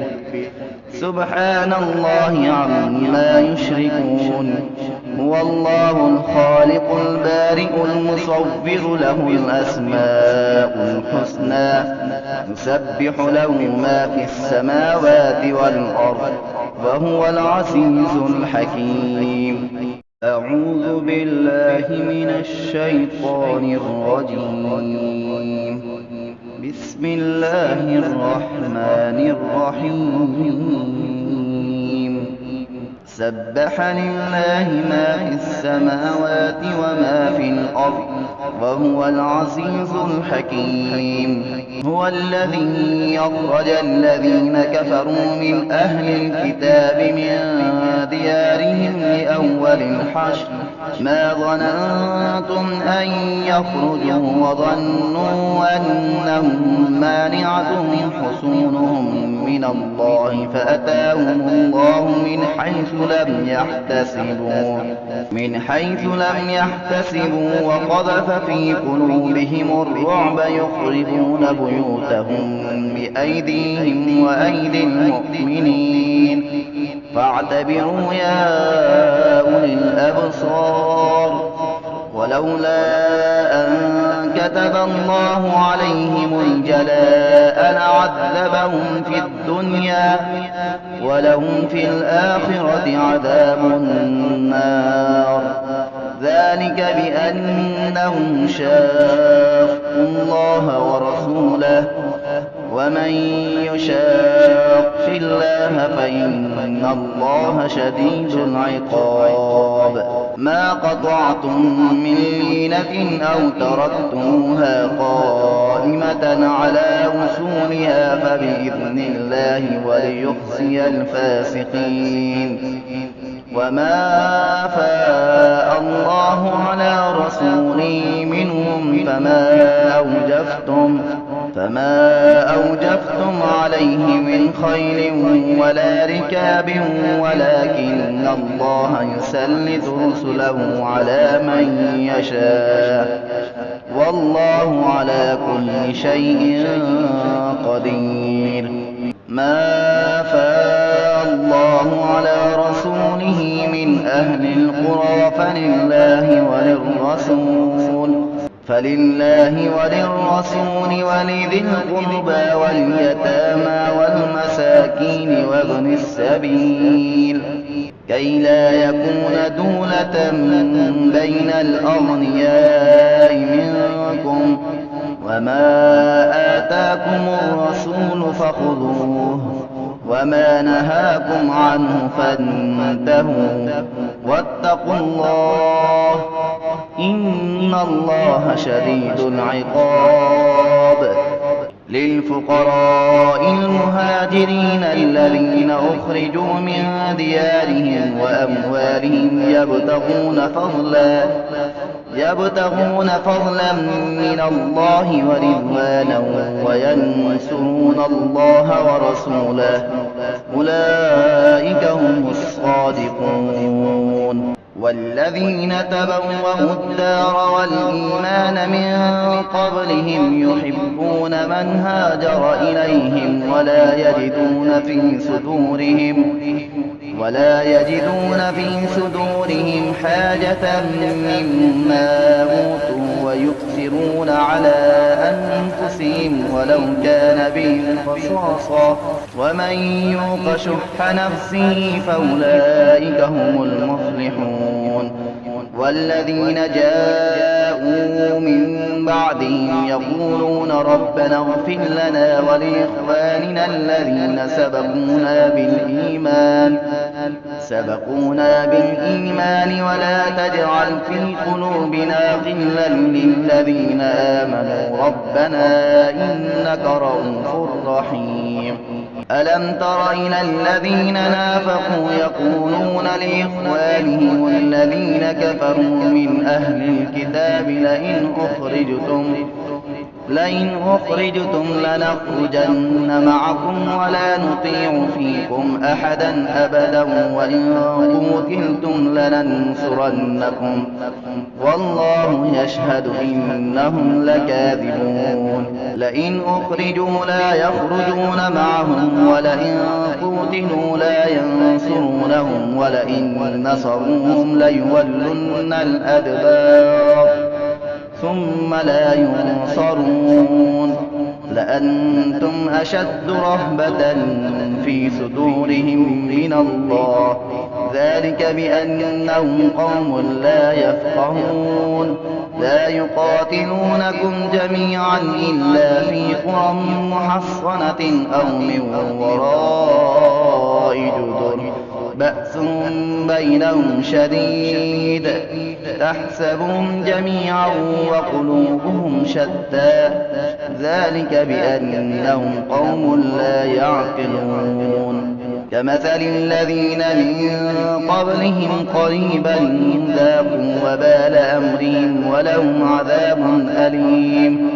سبحان الله عما يشركون. هو الله الخالق البارئ المصور له الأسماء الحسنى يسبح له ما في السماوات والأرض وهو العزيز الحكيم. أعوذ بالله من الشيطان الرجيم. بسم الله الرحمن الرحيم. سبح لله ما في السماوات وما في الأرض وهو العزيز الحكيم. هو الذي أخرج الذين كفروا من أهل الكتاب من ديارهم أول الحشر ما ظننتم أن يخرجوا وظنوا أنهم مانعتهم حصونهم من الله فأتاهم الله من حيث لم يحتسبوا وقذف في قلوبهم الرعب يخربون بيوتهم بأيديهم وأيدي المؤمنين فاعتبروا يا أولي الأبصار ولولا أن كتب الله عليهم الجلاء لعذبهم في الدنيا ولهم في الآخرة عذاب النار ذلك بأنهم شاقوا الله ورسوله ومن يشاق الله فإن الله شديد العقاب ما قطعتم من لينة أو تركتموها قائمة على أصولها فبإذن الله وليخزي الفاسقين وما أفاء الله على رسوله منهم فما أوجفتم عليه من خيل ولا ركاب ولكن الله يسلط رسله على من يشاء والله على كل شيء قدير ما أفاء الله على رسوله من أهل القرى فلله وللرسول ولذي القربى واليتامى والمساكين وابن السبيل كي لا يكون دولة بين الأغنياء منكم وما آتاكم الرسول فخذوه وما نهاكم عنه فانتهوا واتقوا الله إن الله شديد العقاب للفقراء المهاجرين الذين أخرجوا من ديارهم وأموالهم يبتغون فضلا من الله ورضوانا وينصرون الله ورسوله أولئك هم الصادقون والذين تبوأوا الدار والإيمان من قبلهم يحبون من هاجر إليهم ولا يجدون في صدورهم حاجة مما أوتوا ويؤثرون على أنفسهم ولو كان بهم خصاصة ومن يوق شح نفسه فأولئك هم المفلحون والذين جاءوا من بعدهم يقولون ربنا اغفر لنا ولإخواننا الذين سبقونا بالإيمان ولا تجعل في قلوبنا غلا للذين آمنوا ربنا إنك رؤوف رحيم ألم تر إلى الذين نافقوا يقولون لإخوانهم الذين كفروا من أهل الكتاب لئن أخرجتم لنخرجن معكم ولا نطيع فيكم أحدا أبدا وإن قتلتم لننصرنكم والله يشهد إنهم لكاذبون لئن أخرجوا لا يخرجون معهم ولئن قتلوا لا ينصرونهم ولئن نصروهم ليولن الأدبار ثم لا ينصرون لأنتم أشد رهبة في صدورهم من الله ذلك بأنهم قوم لا يفقهون لا يقاتلونكم جميعا إلا في قرى محصنة أو من وراء جدر بأس بينهم شديد تحسبهم جميعا وقلوبهم شتى ذلك بأنهم قوم لا يعقلون كمثل الذين من قبلهم قريبا ذاقوا وبال أمرهم ولهم عذاب أليم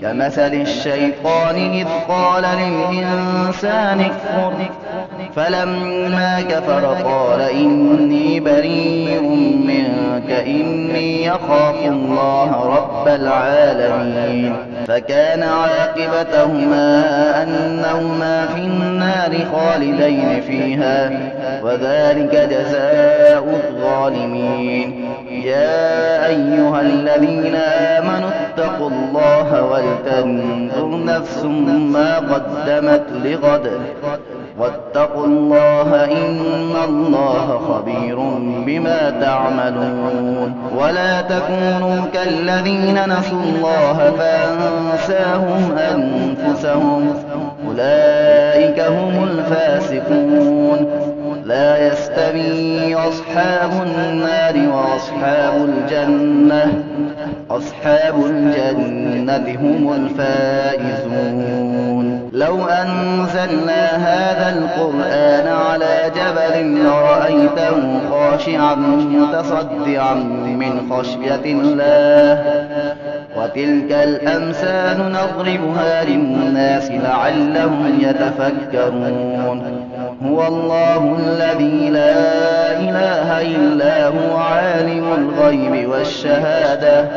كمثل الشيطان إذ قال للإنسان اكفر فلما كفر قال إني بريء منك إني أخاف الله رب العالمين فكان عاقبتهما أنهما في النار خالدين فيها وذلك جزاء الظالمين يا أيها الذين آمنوا اتقوا الله ولتنظر نفس ما قدمت لغد واتقوا الله إن الله خبير بما تعملون ولا تكونوا كالذين نسوا الله فأنساهم أنفسهم أولئك هم الفاسقون لا يستوي أصحاب النار وأصحاب الجنة هم الفائزون لو أنزلنا هذا القرآن على جبل لرأيته خاشعا متصدعا من خشية الله وتلك الأمثال نضربها للناس لعلهم يتفكرون هو الله الذي لا إله إلا هو عالم الغيب والشهادة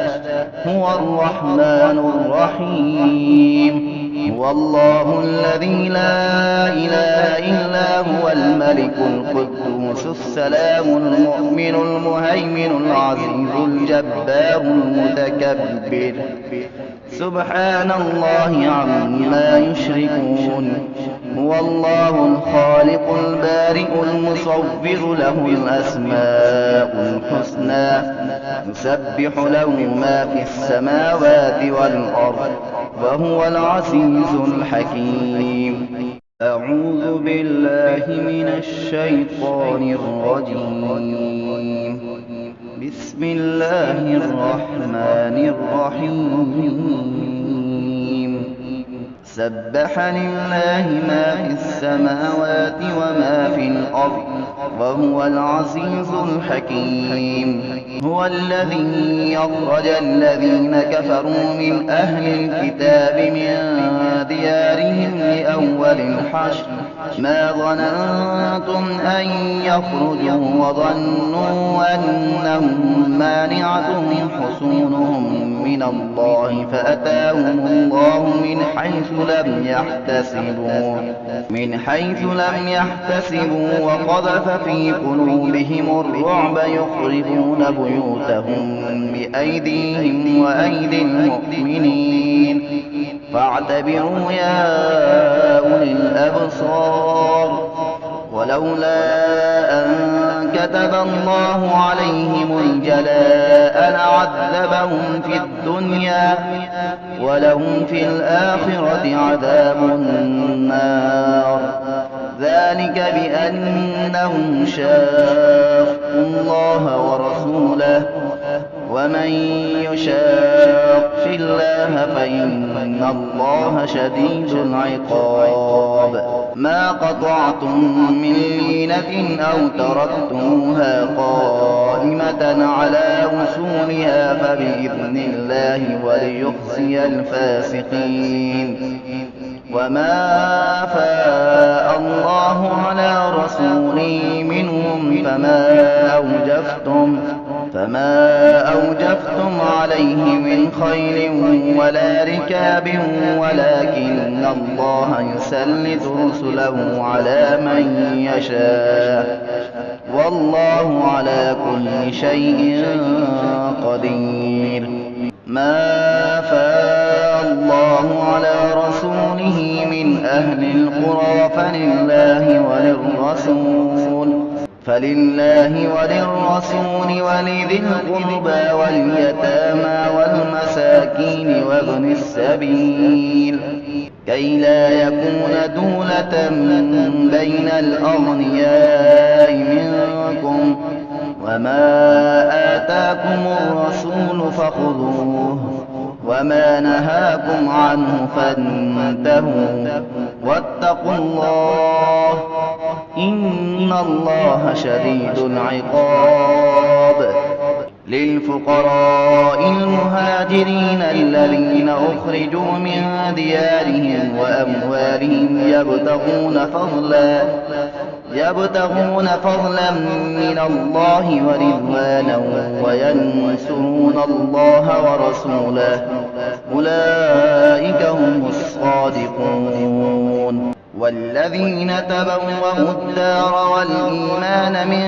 هو الرحمن الرحيم هو الله الذي لا إله إلا هو الملك القدوس السلام المؤمن المهيمن العزيز الجبار المتكبر سبحان الله عما يشركون هو الله الخالق البارئ المصور له الأسماء الحسنى يسبح له ما في السماوات والأرض وهو العزيز الحكيم أعوذ بالله من الشيطان الرجيم بسم الله الرحمن الرحيم سبح لله ما في السماوات وما في الأرض وهو العزيز الحكيم هو الذي أخرج الذين كفروا من أهل الكتاب من ديارهم لأول الحشر ما ظننتم أن يخرجوا وظنوا أنهم مانعتهم حصونهم من الله فأتاهم الله من حيث لم يحتسبوا وقذف في قلوبهم الرعب يخربون بيوتهم بأيديهم وأيدي المؤمنين فاعتبروا يا أولي الأبصار ولولا أن كتب الله عليهم الجلاء لعذبهم في الدنيا ولهم في الآخرة عذاب النار ذلك بأنهم شاقوا الله ورسوله ومن يشاق الله فإن الله شديد العقاب ما قطعتم من لينة أو تركتموها قائمة على أصولها فبإذن الله وليخزي الفاسقين وما أفاء الله على رسوله منهم فما أوجفتم عليه من خيل ولا ركاب ولكن الله يسلط رسله على من يشاء والله على كل شيء قدير ما أفاء الله على رسوله من أهل القرى فلله وللرسول ولذي القربى واليتامى والمساكين وابن السبيل كي لا يكون دولة بين الأغنياء منكم وما آتاكم الرسول فخذوه وما نهاكم عنه فانتهوا واتقوا الله إن الله شديد العقاب. للفقراء المهاجرين الذين أخرجوا من ديارهم وأموالهم يبتغون فضلا من الله ورضوانا وينصرون الله ورسوله أولئك هم الصادقون. والذين تبوأوا الدار والإيمان من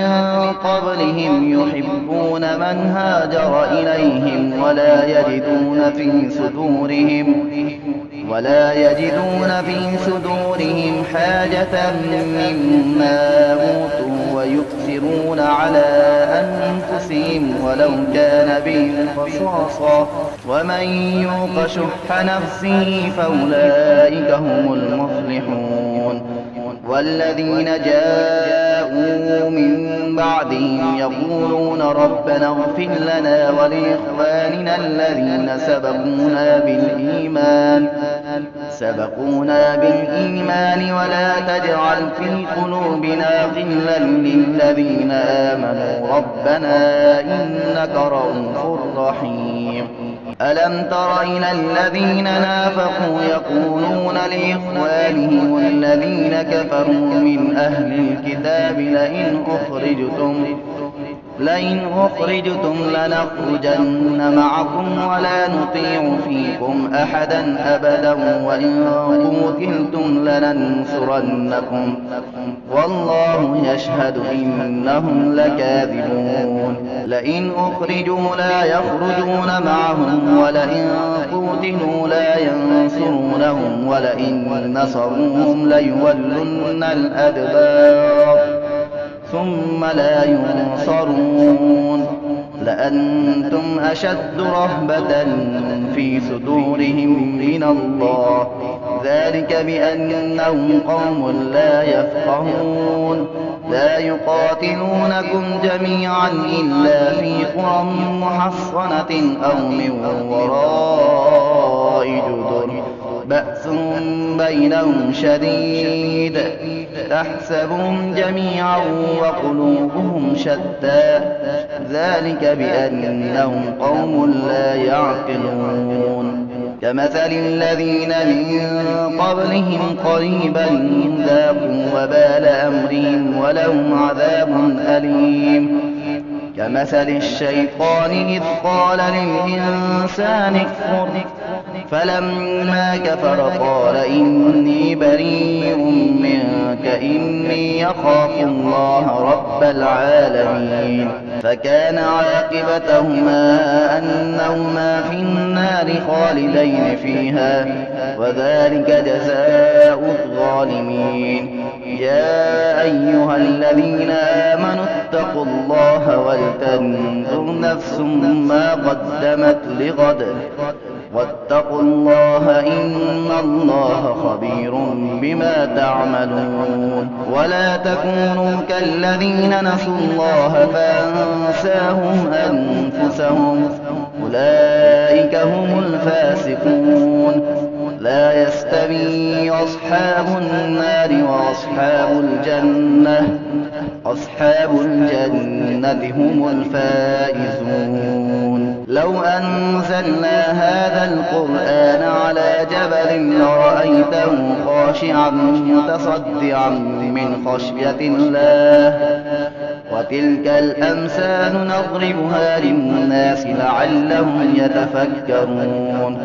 قبلهم يحبون من هاجر إليهم ولا يجدون في صدورهم حاجة مما أوتوا ويؤثرون على أنفسهم ولو كان بهم خصاصة ومن يوق شح نفسه فأولئك هم المفلحون. والذين جاءوا من بعدهم يقولون ربنا اغفر لنا ولإخواننا الذين سبقونا بالإيمان ولا تجعل في قلوبنا غلا للذين آمنوا ربنا إنك رؤوف رحيم. ألم تر إلى الذين نافقوا يقولون لإخوانهم الذين كفروا من أهل الكتاب لئن أخرجتم لنخرجن معكم ولا نطيع فيكم أحدا أبدا وإن قتلتم لننصرنكم والله يشهد إنهم لكاذبون. لئن أخرجوا لا يخرجون معهم ولئن قتلوا لا ينصرونهم ولئن نصروهم ليولن الأدبار ثم لا ينصرون. لأنتم أشد رهبة في صدورهم من الله ذلك بأنهم قوم لا يفقهون. لا يقاتلونكم جميعا إلا في قرى محصنة أو من وراء جدر بأس بينهم شديد تحسبهم جميعا وقلوبهم شتى ذلك بأنهم قوم لا يعقلون. كمثل الذين من قبلهم قريبا ذاقوا وبال أمرهم ولهم عذاب أليم. كمثل الشيطان إذ قال للإنسان اكفر فلما كفر قال إني بريء منك إني أخاف الله رب العالمين. فكان عاقبتهما أنهما في النار خالدين فيها وذلك جزاء الظالمين. يا أيها الذين آمنوا اتقوا الله ولتنظر نفس ما قدمت لغد واتقوا الله إن الله خبير بما تعملون. ولا تكونوا كالذين نسوا الله فأنساهم أنفسهم أولئك هم الفاسقون. لا يستوي أصحاب النار أصحاب الجنة هم الفائزون. لو أنزلنا هذا القرآن على جبل لرأيته خاشعا متصدعا من خشية الله وتلك الأمثال نضربها للناس لعلهم يتفكرون.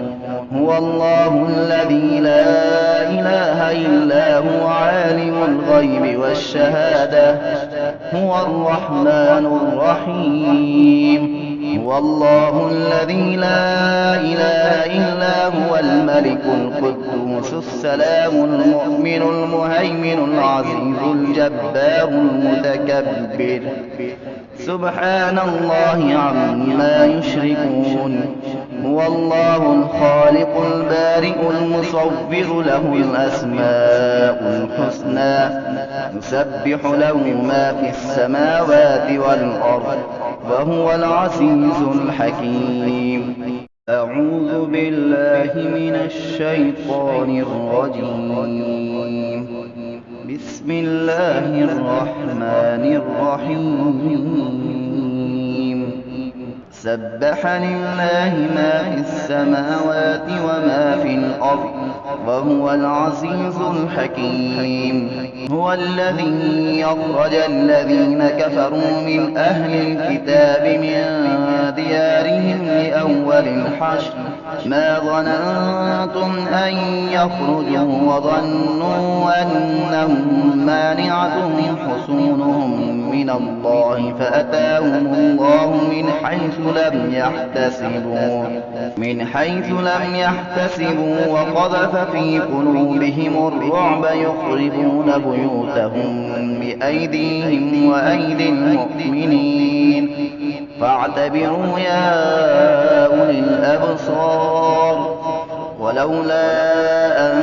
هو الله الذي لا إله إلا هو عالم الغيب والشهادة هو الرحمن الرحيم. هو الله الذي لا إله إلا هو الملك القدوس السلام المؤمن المهيمن العزيز الجبار المتكبر سبحان الله عما يشركون. هو الله الخالق البارئ المصور له الأسماء الحسنى يسبح له ما في السماوات والأرض وهو العزيز الحكيم. أعوذ بالله من الشيطان الرجيم. بسم الله الرحمن الرحيم. سبح لله ما في السماوات وما في الأرض وهو العزيز الحكيم. هو الذي أخرج الذين كفروا من أهل الكتاب من ديارهم لأول الحشر ما ظننتم أن يخرجوا وظنوا أنهم مانعتهم حصونهم من الله فأتاهم الله من حيث لم يحتسبوا وقذف في قلوبهم الرعب يخربون بيوتهم بأيديهم وأيدي المؤمنين فاعتبروا يا أولي الأبصار. ولولا أن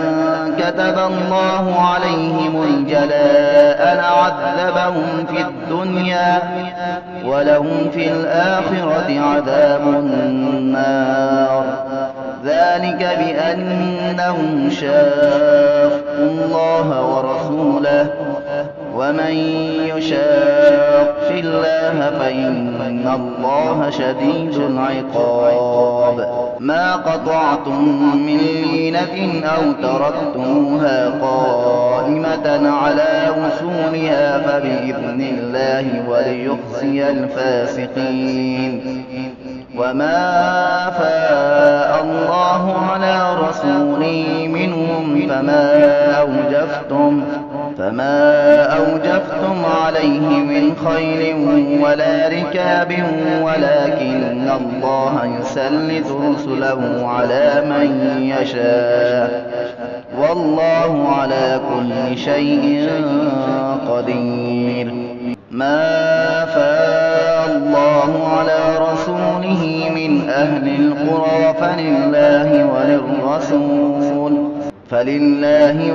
كتب الله عليهم الجلاء لعذبهم في الدنيا ولهم في الآخرة عذاب النار. ذلك بأنهم شاقوا الله ورسوله ومن يشاق الله فإن الله شديد العقاب. ما قطعتم من لينة أو تركتموها قائمة على أصولها فبإذن الله وليخزي الفاسقين. وما أفاء الله على رسوله منهم فما أوجفتم عليه من خيل ولا ركاب ولكن الله يسلط رسله على من يشاء والله على كل شيء قدير. ما أفاء الله على رسوله من أهل القرى فلله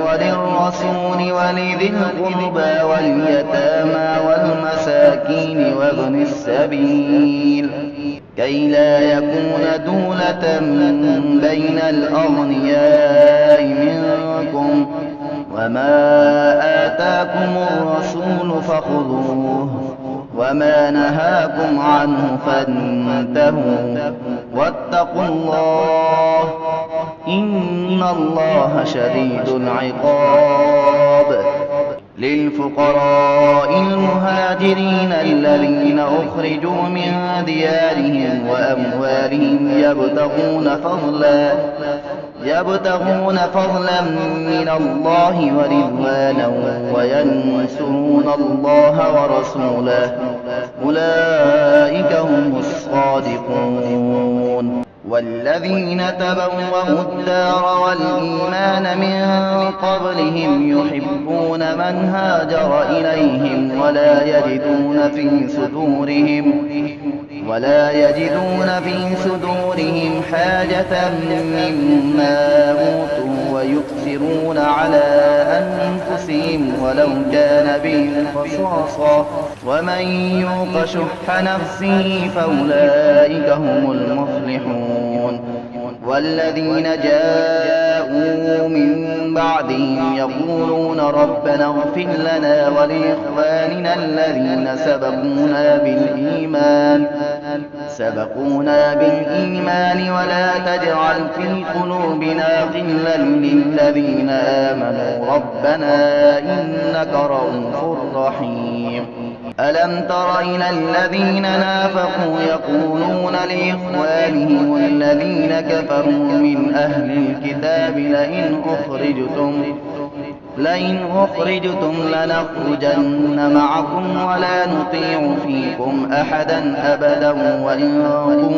وللرسول ولذي القربى واليتامى والمساكين وابن السبيل كي لا يكون دولة بين الأغنياء منكم. وما آتاكم الرسول فخذوه وما نهاكم عنه فانتهوا واتقوا الله إن الله شديد العقاب. للفقراء المهاجرين الذين أخرجوا من ديارهم وأموالهم يبتغون فضلا من الله ورضوانا وينصرون الله ورسوله أولئك هم الصادقون. والذين تبوأوا الدار والإيمان من قبلهم يحبون من هاجر إليهم ولا يجدون في صدورهم حاجة مما أوتوا ويؤثرون على أنفسهم ولو كان بهم خصاصة ومن يوق شح نفسه فأولئك هم المفلحون. والذين جاءوا من بعدهم يقولون ربنا اغفر لنا ولإخواننا الذين سبقونا بالإيمان ولا تجعل في قلوبنا غلا للذين آمنوا ربنا إنك رؤوف رحيم. ألم تر إلى الذين نافقوا يقولون لإخوانهم الذين كفروا من أهل الكتاب لئن أخرجتم لنخرجن معكم ولا نطيع فيكم أحدا أبدا وإن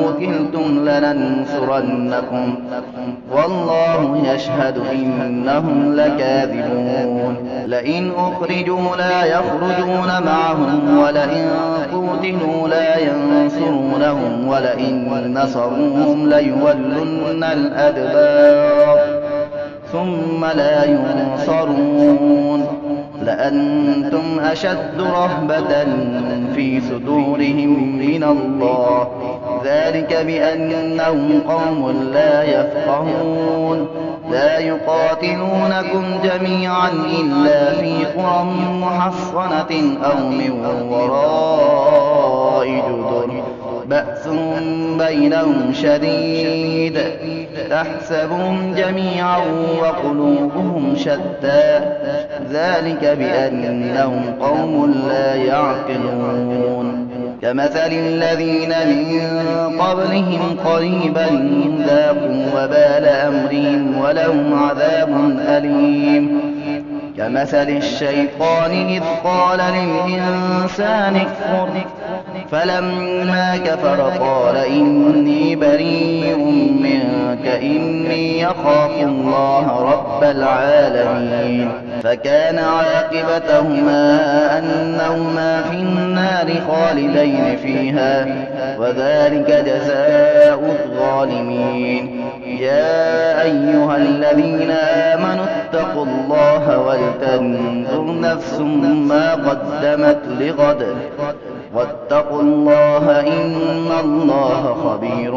قتلتم لننصرنكم والله يشهد إنهم لكاذبون. لئن أخرجوا لا يخرجون معهم ولئن قتلوا لا ينصرونهم ولئن نصروهم ليولن الأدبار ثم لا ينصرون. لأنتم أشد رهبة في صدورهم من الله ذلك بأنهم قوم لا يفقهون. لا يقاتلونكم جميعا إلا في قرى محصنة أو من وراء جدر بأس بينهم شديد تحسبهم جميعا وقلوبهم شتى ذلك بأنهم قوم لا يعقلون كمثل الذين من قبلهم قريبا ذاقوا وبال أمرهم ولهم عذاب أليم كمثل الشيطان إذ قال للإنسان اكفر فلما كفر قال إني بريء منك إني أخاف الله رب العالمين فكان عاقبتهما أنهما في النار خالدين فيها وذلك جزاء الظالمين يا أيها الذين آمنوا اتقوا الله ولتنظر نفس ما قدمت لغد واتقوا الله إن الله خبير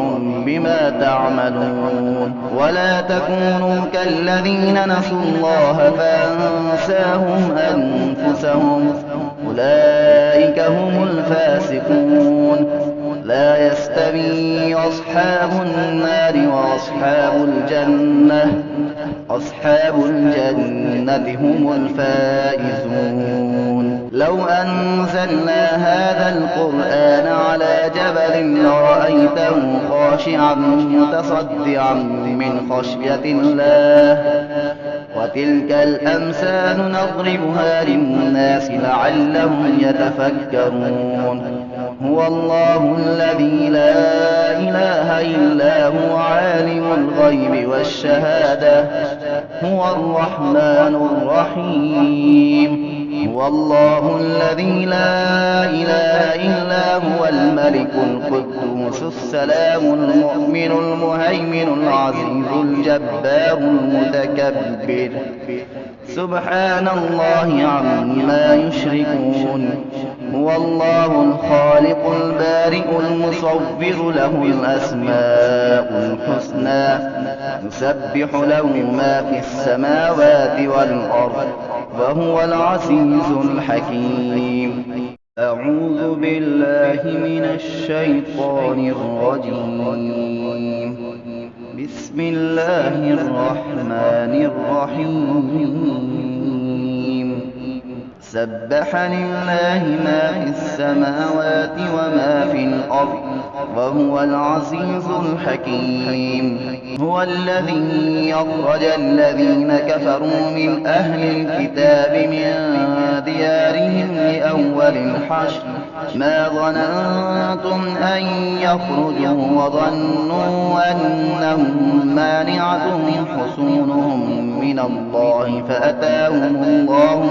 بما تعملون ولا تكونوا كالذين نسوا الله فأنساهم أنفسهم أولئك هم الفاسقون لا يستوي أصحاب النار وأصحاب الجنة هم الفائزون لو أنزلنا هذا القرآن على جبل لرأيته خاشعا متصدعا من خشية الله وتلك الأمثال نضربها للناس لعلهم يتفكرون هو الله الذي لا إله إلا هو عالم الغيب والشهادة هو الرحمن الرحيم هو الله الذي لا إله إلا هو الملك القدوس السلام المؤمن المهيمن العزيز الجبار المتكبر سبحان الله عما يشركون هو الله الخالق البارئ المصور له الأسماء الحسنى يسبح له ما في السماوات والأرض وهو العزيز الحكيم أعوذ بالله من الشيطان الرجيم بسم الله الرحمن الرحيم سبح لله ما في السماوات وما في الأرض وهو العزيز الحكيم هو الذي أخرج الذين كفروا من أهل الكتاب من ديارهم لأول الحشر ما ظننتم أن يخرجوا وظنوا أنهم مانعتهم حصونهم من الله فأتاهم الله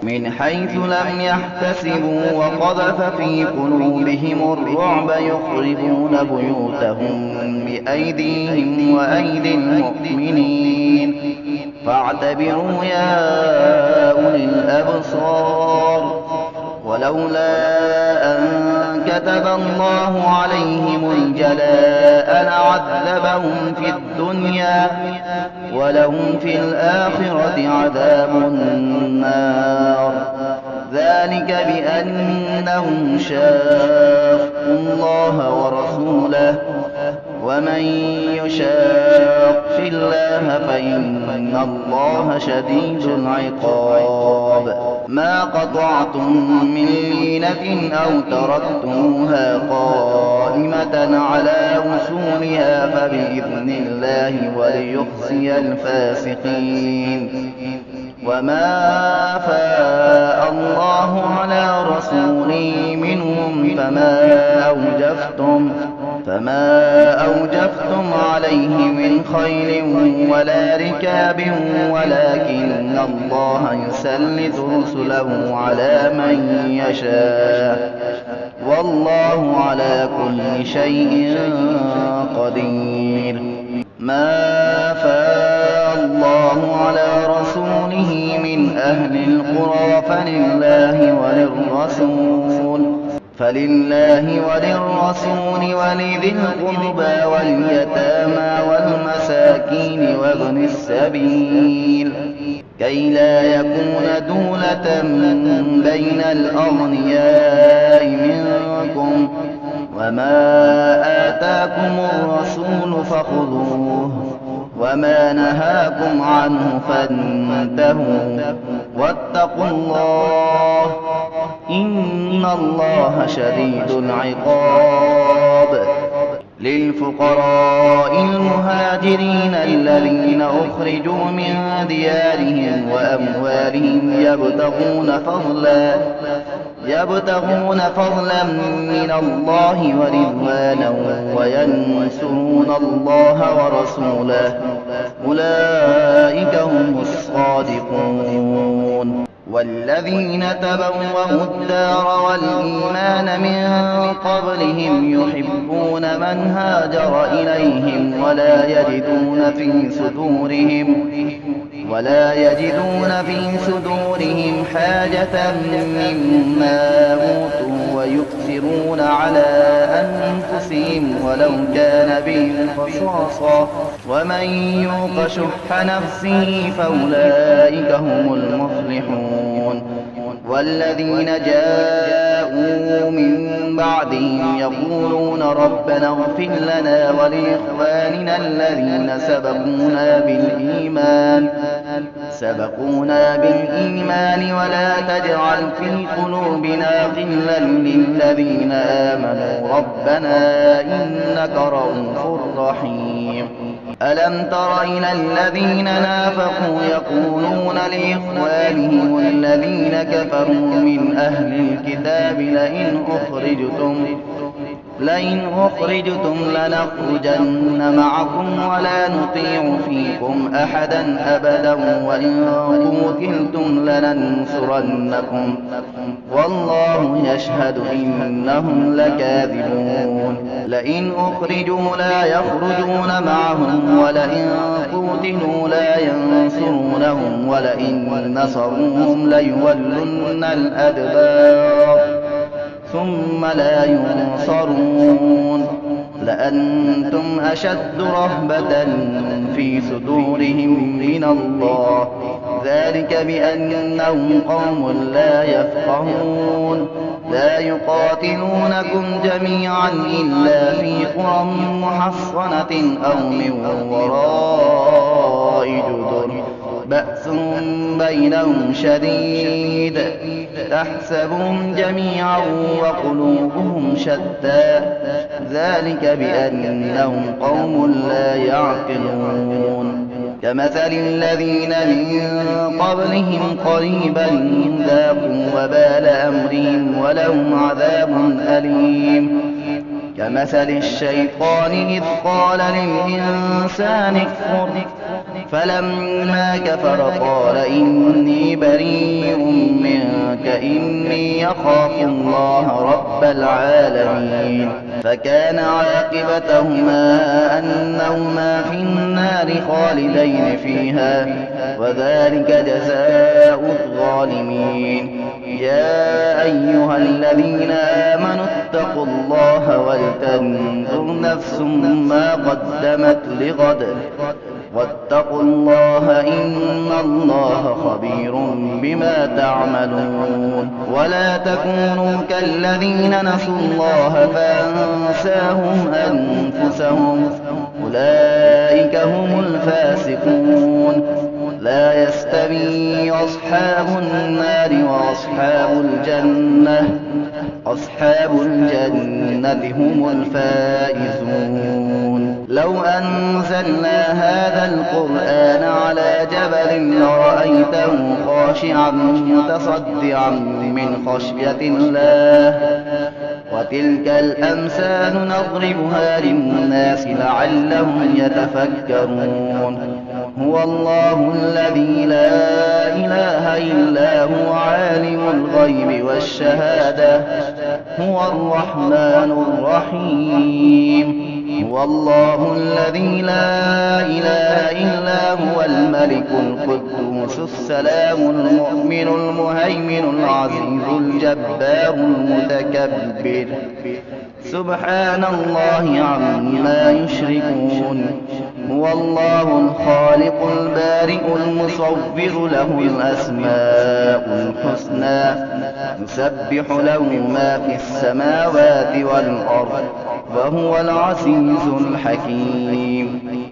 من حيث لم يحتسبوا وقذف في قلوبهم الرعب يخربون بيوتهم بأيديهم وأيدي المؤمنين فاعتبروا يا أولي الأبصار ولولا أن كتب الله عليهم الجلاء لعذبهم في الدنيا ولهم في الآخرة عذاب النار ذلك بأنهم شاقوا الله ورسوله ومن يشاق الله فإن الله شديد العقاب ما قطعتم من لينة أو تركتموها قائمة على أصولها فبإذن الله وليخزي الفاسقين وما أفاء الله على رسوله منهم فما أوجفتم عليه من خيل ولا ركاب ولكن الله يسلط رسله على من يشاء والله على كل شيء قدير ما أفاء الله على رسوله من أهل القرى فلله وللرسول فلله وللرسول ولذي القربى واليتامى والمساكين وابن السبيل كي لا يكون دولة بين الأغنياء منكم وما آتاكم الرسول فخذوه وما نهاكم عنه فانتهوا واتقوا الله إن الله شديد العقاب. للفقراء المهاجرين الذين أخرجوا من ديارهم وأموالهم يبتغون فضلا من الله ورضوانا وينصرون الله ورسوله أولئك هم الصادقون. والذين تبوأوا الدار والإيمان من قبلهم يحبون من هاجر إليهم ولا يجدون في صدورهم حاجة مما أوتوا ويؤثرون على أنفسهم ولو كان بهم خصاصة ومن يوق شح نفسه فأولئك هم المفلحون. والذين جاءوا من بعدهم يقولون ربنا اغفر لنا ولإخواننا الذين سبقونا بالإيمان ولا تجعل في قلوبنا غلا للذين آمنوا ربنا إنك رؤوف رحيم. ألم تر إلى الذين نافقوا يقولون لإخوانهم الذين كفروا من أهل الكتاب لئن أخرجتم لنخرجن معكم ولا نطيع فيكم أحدا أبدا وإن قتلتم لننصرنكم والله يشهد إنهم لكاذبون. لئن أخرجوا لا يخرجون معهم ولئن قتلوا لا ينصرونهم ولئن نصروهم ليولن الأدبار ثم لا ينصرون. لأنتم أشد رهبة في صدورهم من الله ذلك بأنهم قوم لا يفقهون. لا يقاتلونكم جميعا إلا في قرى محصنة أو من وراء جدر بأس بينهم شديد تحسبهم جميعا وقلوبهم شتى ذلك بأنهم قوم لا يعقلون. كمثل الذين من قبلهم قريبا ذاقوا وبال أمرهم ولهم عذاب أليم. كمثل الشيطان إذ قال للإنسان اكفر فلما كفر قال إني بريء منك إني أخاف الله رب العالمين. فكان عاقبتهما أنهما في النار خالدين فيها وذلك جزاء الظالمين. يا أيها الذين آمنوا اتقوا الله ولتنظر نفس ما قدمت لغد واتقوا الله إن الله خبير بما تعملون. ولا تكونوا كالذين نسوا الله فأنساهم أنفسهم أولئك هم الفاسقون. لا يستوي أصحاب النار وأصحاب الجنة هم الفائزون. لو أنزلنا هذا القرآن على جبل لرأيته خاشعا متصدعا من خشية الله وتلك الأمثال نضربها للناس لعلهم يتفكرون. هو الله الذي لا إله إلا هو عالم الغيب والشهادة هو الرحمن الرحيم. هو الله الذي لا إله إلا هو الملك القدوس السلام المؤمن المهيمن العزيز الجبار المتكبر سبحان الله عما يشركون هو الله الخالق البارئ المصور له الأسماء الحسنى يسبح له ما في السماوات والأرض وهو العزيز الحكيم